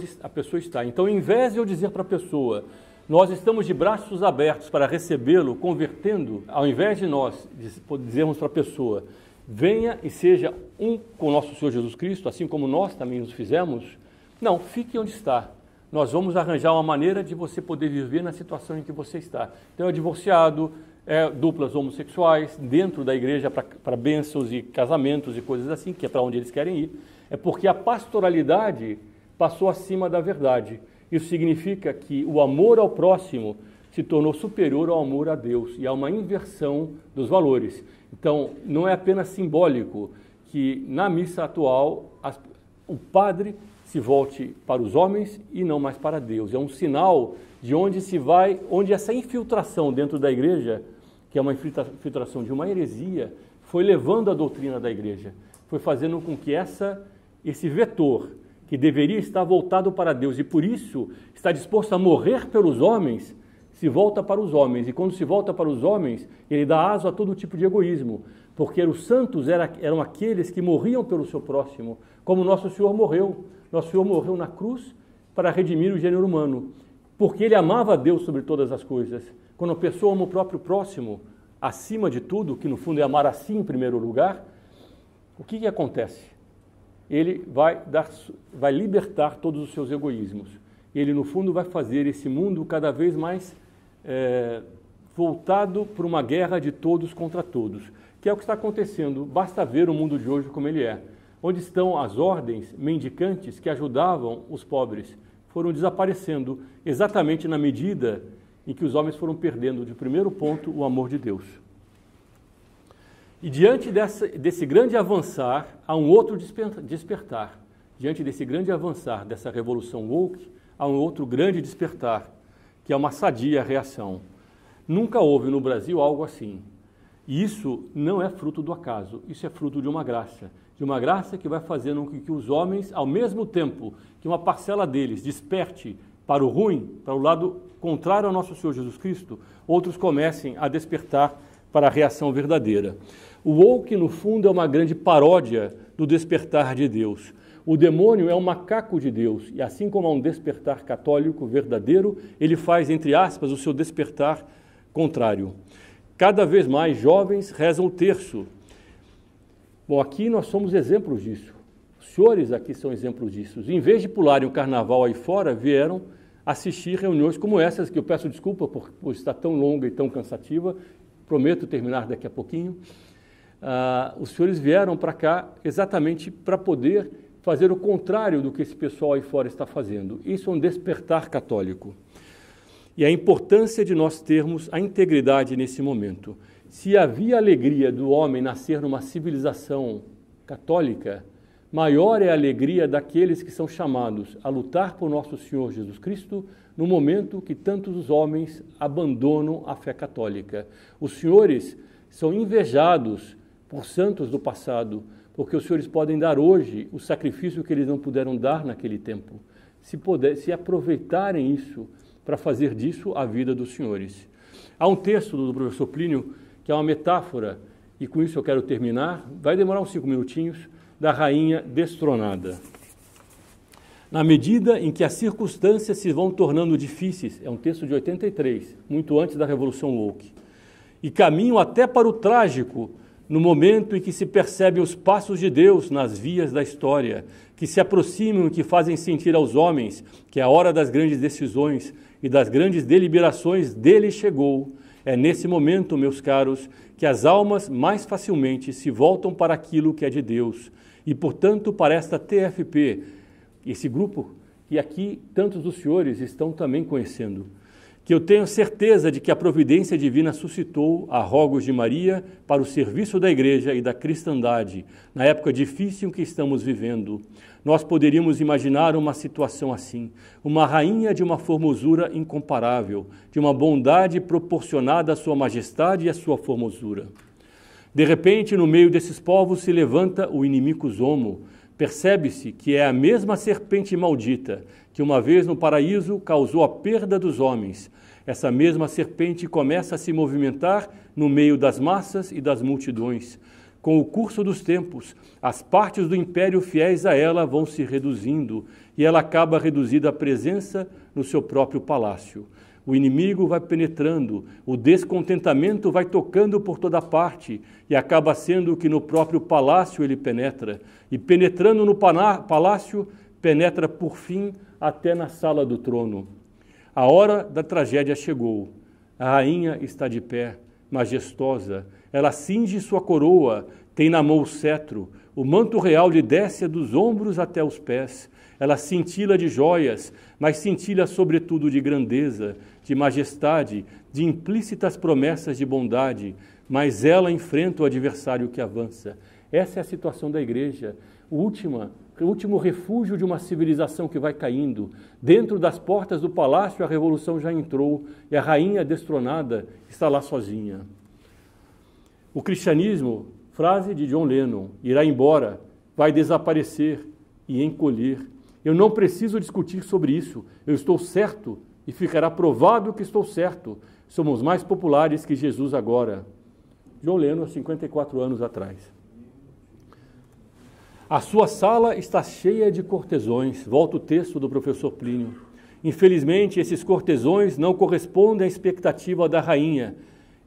A: está. Então, em vez de eu dizer para a pessoa, nós estamos de braços abertos para recebê-lo, convertendo, ao invés de nós dizermos para a pessoa, venha e seja um com o nosso Senhor Jesus Cristo, assim como nós também nos fizemos, não, fique onde está. nós vamos arranjar uma maneira de você poder viver na situação em que você está. Então é divorciado, duplas homossexuais, dentro da igreja para bênçãos e casamentos e coisas assim, que é para onde eles querem ir. É porque a pastoralidade passou acima da verdade. Isso significa que o amor ao próximo se tornou superior ao amor a Deus, e há uma inversão dos valores. Então, não é apenas simbólico que na missa atual o padre se volte para os homens e não mais para Deus. É um sinal de onde se vai, onde essa infiltração dentro da igreja, que é uma infiltração de uma heresia, foi levando a doutrina da igreja, foi fazendo com que esse vetor, que deveria estar voltado para Deus e por isso está disposto a morrer pelos homens, se volta para os homens. E quando se volta para os homens, ele dá aso a todo tipo de egoísmo, porque os santos eram aqueles que morriam pelo seu próximo, como Nosso Senhor morreu. Nosso Senhor morreu na cruz para redimir o gênero humano, porque ele amava a Deus sobre todas as coisas. Quando a pessoa ama o próprio próximo, acima de tudo, que no fundo é amar a si em primeiro lugar, o que acontece? Ele vai libertar todos os seus egoísmos. Ele, no fundo, vai fazer esse mundo cada vez mais voltado para uma guerra de todos contra todos, que é o que está acontecendo. Basta ver o mundo de hoje como ele é. Onde estão as ordens mendicantes que ajudavam os pobres? Foram desaparecendo exatamente na medida em que os homens foram perdendo, de primeiro ponto, o amor de Deus. E diante desse grande avançar, há um outro despertar. Diante desse grande avançar, dessa revolução woke, há um outro grande despertar, que é uma sadia reação. Nunca houve no Brasil algo assim. E isso não é fruto do acaso, isso é fruto de uma graça que vai fazendo com que os homens, ao mesmo tempo que uma parcela deles desperte para o ruim, para o lado contrário ao nosso Senhor Jesus Cristo, outros comecem a despertar para a reação verdadeira. O woke, no fundo, é uma grande paródia do despertar de Deus. O demônio é um macaco de Deus, e assim como há um despertar católico verdadeiro, ele faz, entre aspas, o seu despertar contrário. Cada vez mais jovens rezam o terço. Bom, aqui nós somos exemplos disso. Os senhores aqui são exemplos disso. Em vez de pularem o carnaval aí fora, vieram assistir reuniões como essas, que eu peço desculpa por estar tão longa e tão cansativa, prometo terminar daqui a pouquinho. Os senhores vieram para cá exatamente para poder fazer o contrário do que esse pessoal aí fora está fazendo. Isso é um despertar católico. E a importância de nós termos a integridade nesse momento. Se havia alegria do homem nascer numa civilização católica, maior é a alegria daqueles que são chamados a lutar por nosso Senhor Jesus Cristo no momento que tantos os homens abandonam a fé católica. Os senhores são invejados por santos do passado, porque os senhores podem dar hoje o sacrifício que eles não puderam dar naquele tempo, se aproveitarem isso para fazer disso a vida dos senhores. Há um texto do professor Plínio, que é uma metáfora, e com isso eu quero terminar, vai demorar uns 5 minutinhos, da rainha destronada. Na medida em que as circunstâncias se vão tornando difíceis, é um texto de 83, muito antes da Revolução Woke, e caminham até para o trágico, no momento em que se percebem os passos de Deus nas vias da história, que se aproximam e que fazem sentir aos homens que a hora das grandes decisões e das grandes deliberações dele chegou. É nesse momento, meus caros, que as almas mais facilmente se voltam para aquilo que é de Deus. E, portanto, para esta TFP, esse grupo que aqui tantos dos senhores estão também conhecendo, que eu tenho certeza de que a providência divina suscitou a rogos de Maria para o serviço da Igreja e da cristandade, na época difícil em que estamos vivendo. Nós poderíamos imaginar uma situação assim, uma rainha de uma formosura incomparável, de uma bondade proporcionada à sua majestade e à sua formosura. De repente, no meio desses povos se levanta o inimigo Zomo. Percebe-se que é a mesma serpente maldita que uma vez no paraíso causou a perda dos homens. Essa mesma serpente começa a se movimentar no meio das massas e das multidões. Com o curso dos tempos, as partes do império fiéis a ela vão se reduzindo e ela acaba reduzida à presença no seu próprio palácio. O inimigo vai penetrando, o descontentamento vai tocando por toda parte e acaba sendo que no próprio palácio ele penetra. E penetrando no palácio, penetra por fim até na sala do trono. A hora da tragédia chegou. A rainha está de pé, majestosa. Ela cinge sua coroa, tem na mão o cetro. O manto real lhe desce dos ombros até os pés. Ela cintila de joias, mas cintila sobretudo de grandeza, de majestade, de implícitas promessas de bondade. Mas ela enfrenta o adversário que avança. Essa é a situação da igreja, o último refúgio de uma civilização que vai caindo. Dentro das portas do palácio a revolução já entrou e a rainha destronada está lá sozinha. O cristianismo, frase de John Lennon, irá embora, vai desaparecer e encolher. Eu não preciso discutir sobre isso, eu estou certo e ficará provado que estou certo. Somos mais populares que Jesus agora. John Lennon, 54 anos atrás. A sua sala está cheia de cortesões. Volta o texto do professor Plínio. Infelizmente, esses cortesões não correspondem à expectativa da rainha.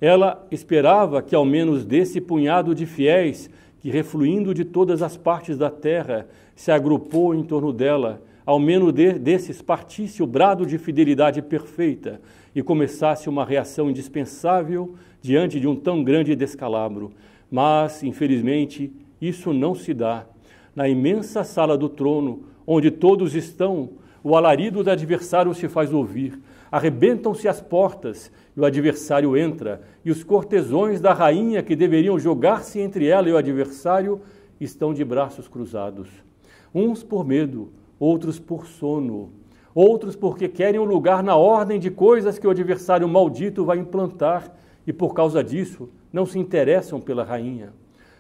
A: Ela esperava que ao menos desse punhado de fiéis, que refluindo de todas as partes da terra, se agrupou em torno dela, ao menos desses partisse o brado de fidelidade perfeita e começasse uma reação indispensável diante de um tão grande descalabro. Mas, infelizmente, isso não se dá. Na imensa sala do trono, onde todos estão, o alarido do adversário se faz ouvir. Arrebentam-se as portas e o adversário entra, e os cortesões da rainha que deveriam jogar-se entre ela e o adversário estão de braços cruzados. Uns por medo, outros por sono, outros porque querem um lugar na ordem de coisas que o adversário maldito vai implantar e por causa disso não se interessam pela rainha.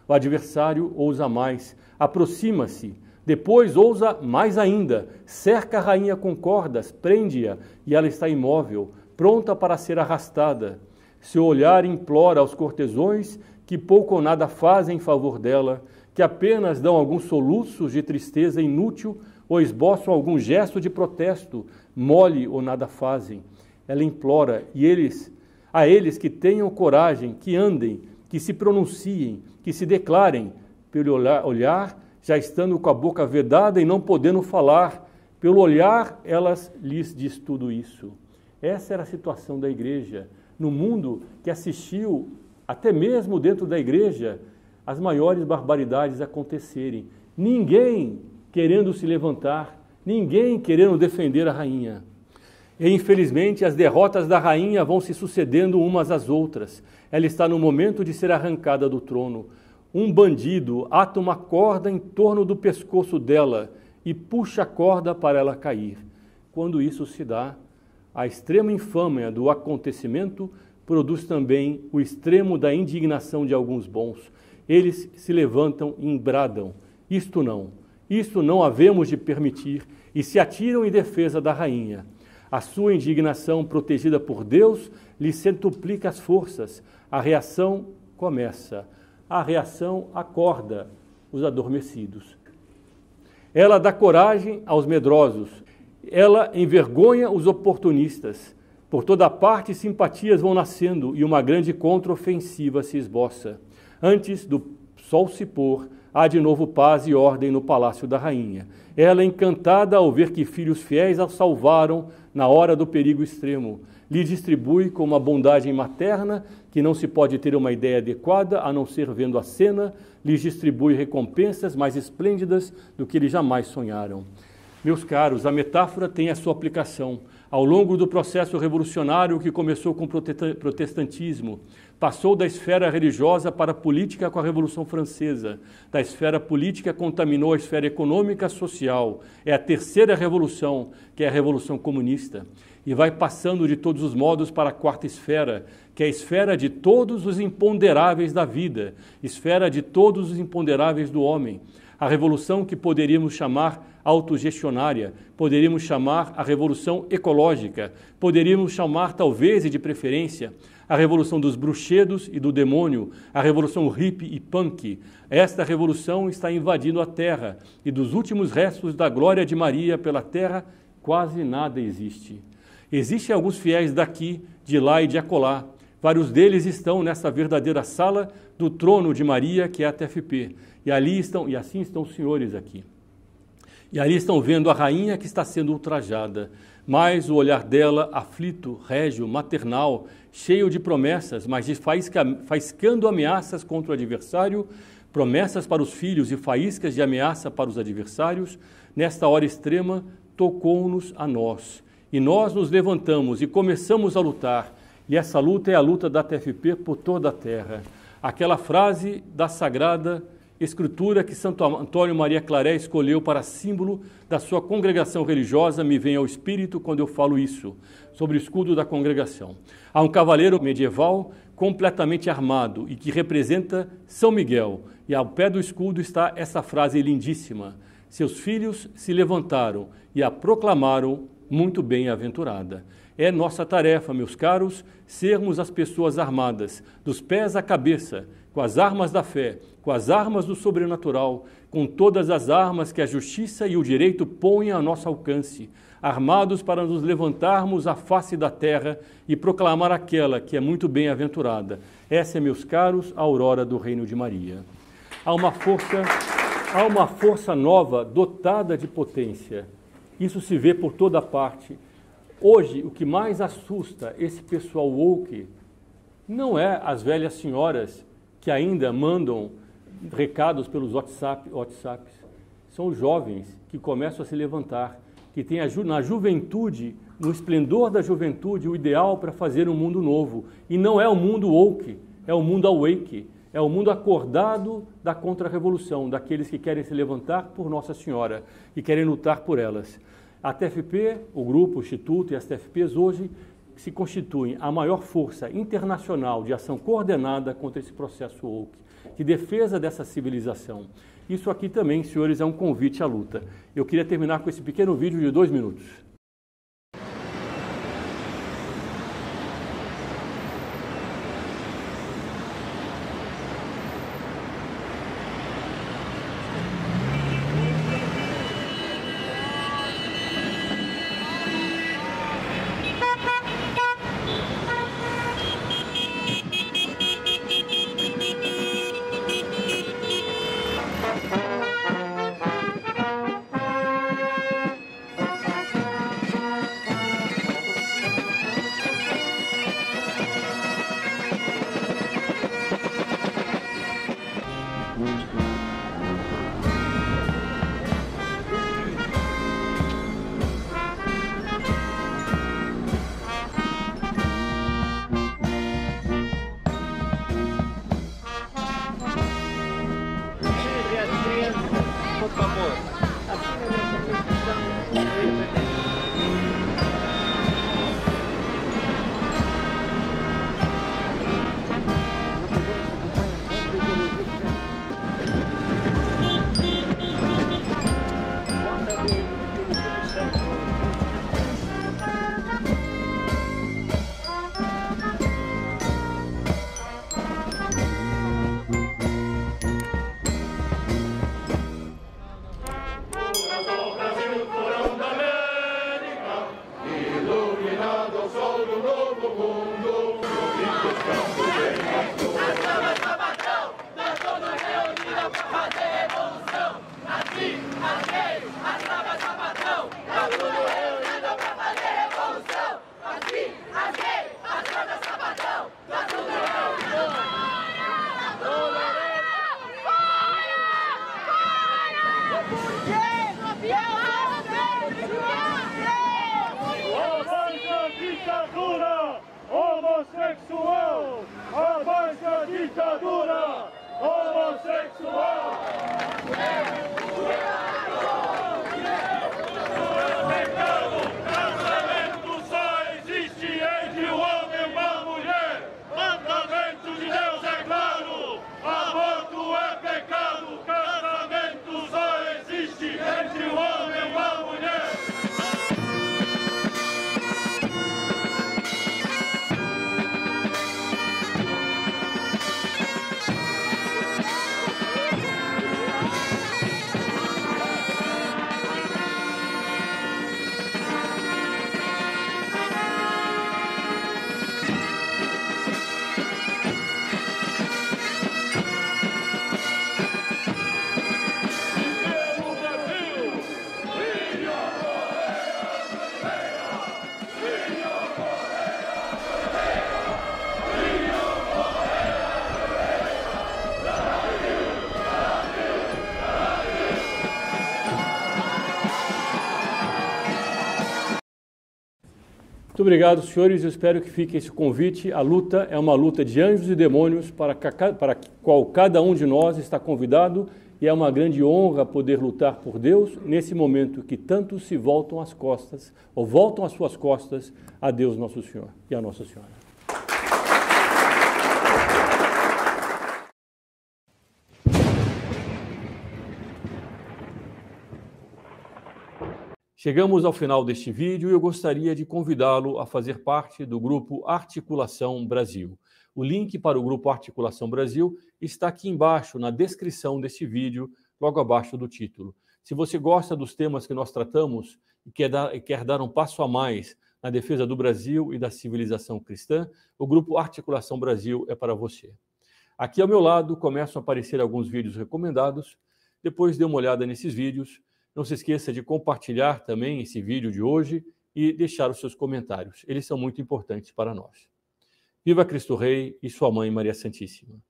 A: O adversário ousa mais, aproxima-se, depois ousa mais ainda, cerca a rainha com cordas, prende-a e ela está imóvel, pronta para ser arrastada. Seu olhar implora aos cortesões que pouco ou nada fazem em favor dela, que apenas dão alguns soluços de tristeza inútil ou esboçam algum gesto de protesto, mole ou nada fazem. Ela implora a eles que tenham coragem, que andem, que se pronunciem, que se declarem, pelo olhar, já estando com a boca vedada e não podendo falar, pelo olhar, elas lhes diz tudo isso. Essa era a situação da igreja, no mundo que assistiu, até mesmo dentro da igreja, as maiores barbaridades acontecerem. Ninguém querendo se levantar, ninguém querendo defender a rainha. E, infelizmente, as derrotas da rainha vão se sucedendo umas às outras. Ela está no momento de ser arrancada do trono. Um bandido ata uma corda em torno do pescoço dela e puxa a corda para ela cair. Quando isso se dá, a extrema infâmia do acontecimento produz também o extremo da indignação de alguns bons. Eles se levantam e bradam: isto não havemos de permitir, e se atiram em defesa da rainha. A sua indignação, protegida por Deus, lhe centuplica as forças. A reação começa. A reação acorda os adormecidos. Ela dá coragem aos medrosos. Ela envergonha os oportunistas. Por toda parte, simpatias vão nascendo e uma grande contraofensiva se esboça. Antes do sol se pôr, há de novo paz e ordem no palácio da rainha. Ela, encantada ao ver que filhos fiéis a salvaram na hora do perigo extremo, lhe distribui com uma bondade materna que não se pode ter uma ideia adequada a não ser vendo a cena, lhes distribui recompensas mais esplêndidas do que eles jamais sonharam. Meus caros, a metáfora tem a sua aplicação. Ao longo do processo revolucionário que começou com o protestantismo, passou da esfera religiosa para a política com a Revolução Francesa. Da esfera política contaminou a esfera econômica e social. É a terceira revolução, que é a Revolução Comunista. E vai passando de todos os modos para a quarta esfera, que é a esfera de todos os imponderáveis da vida, esfera de todos os imponderáveis do homem. A revolução que poderíamos chamar autogestionária, poderíamos chamar a revolução ecológica, poderíamos chamar, talvez e de preferência, a revolução dos bruxedos e do demônio, a revolução hippie e punk. Esta revolução está invadindo a terra e dos últimos restos da glória de Maria pela terra, quase nada existe. Existem alguns fiéis daqui, de lá e de acolá. Vários deles estão nessa verdadeira sala do trono de Maria, que é a TFP. E ali estão, e assim estão os senhores aqui. E ali estão vendo a rainha que está sendo ultrajada, mas o olhar dela, aflito, régio, maternal, cheio de promessas, mas faiscando ameaças contra o adversário, promessas para os filhos e faíscas de ameaça para os adversários, nesta hora extrema, tocou-nos a nós. E nós nos levantamos e começamos a lutar. E essa luta é a luta da TFP por toda a terra. Aquela frase da Sagrada Escritura que Santo Antônio Maria Claré escolheu para símbolo da sua congregação religiosa me vem ao espírito quando eu falo isso, sobre o escudo da congregação. Há um cavaleiro medieval completamente armado e que representa São Miguel. E ao pé do escudo está essa frase lindíssima: seus filhos se levantaram e a proclamaram muito bem-aventurada. É nossa tarefa, meus caros, sermos as pessoas armadas, dos pés à cabeça, com as armas da fé, com as armas do sobrenatural, com todas as armas que a justiça e o direito põem a nosso alcance, armados para nos levantarmos à face da terra e proclamar aquela que é muito bem-aventurada. Essa é, meus caros, a aurora do reino de Maria. Há uma força nova dotada de potência. Isso se vê por toda parte. Hoje, o que mais assusta esse pessoal woke não é as velhas senhoras que ainda mandam recados pelos WhatsApps. São os jovens que começam a se levantar, que têm na juventude, no esplendor da juventude, o ideal para fazer um mundo novo. E não é o mundo woke, é o mundo awake, é o mundo acordado da contra-revolução, daqueles que querem se levantar por Nossa Senhora e querem lutar por elas. A TFP, o grupo, o Instituto e as TFPs hoje se constituem a maior força internacional de ação coordenada contra esse processo woke, de defesa dessa civilização. Isso aqui também, senhores, é um convite à luta. Eu queria terminar com esse pequeno vídeo de 2 minutos.
C: Homossexual! Abaixa a ditadura! Homossexual! Casamento só existe entre o homem e uma mulher. Mandamento de Deus é claro. Aborto é pecado. Casamento só existe entre o homem e uma mulher.
A: Muito obrigado, senhores. Eu espero que fique esse convite. A luta é uma luta de anjos e demônios para qual cada um de nós está convidado, e é uma grande honra poder lutar por Deus nesse momento que tantos se voltam as costas, ou voltam as suas costas a Deus Nosso Senhor e a Nossa Senhora. Chegamos ao final deste vídeo e eu gostaria de convidá-lo a fazer parte do Grupo Articulação Brasil. O link para o Grupo Articulação Brasil está aqui embaixo, na descrição deste vídeo, logo abaixo do título. Se você gosta dos temas que nós tratamos e quer dar um passo a mais na defesa do Brasil e da civilização cristã, o Grupo Articulação Brasil é para você. Aqui ao meu lado começam a aparecer alguns vídeos recomendados. Depois dê uma olhada nesses vídeos. Não se esqueça de compartilhar também esse vídeo de hoje e deixar os seus comentários. Eles são muito importantes para nós. Viva Cristo Rei e sua Mãe Maria Santíssima.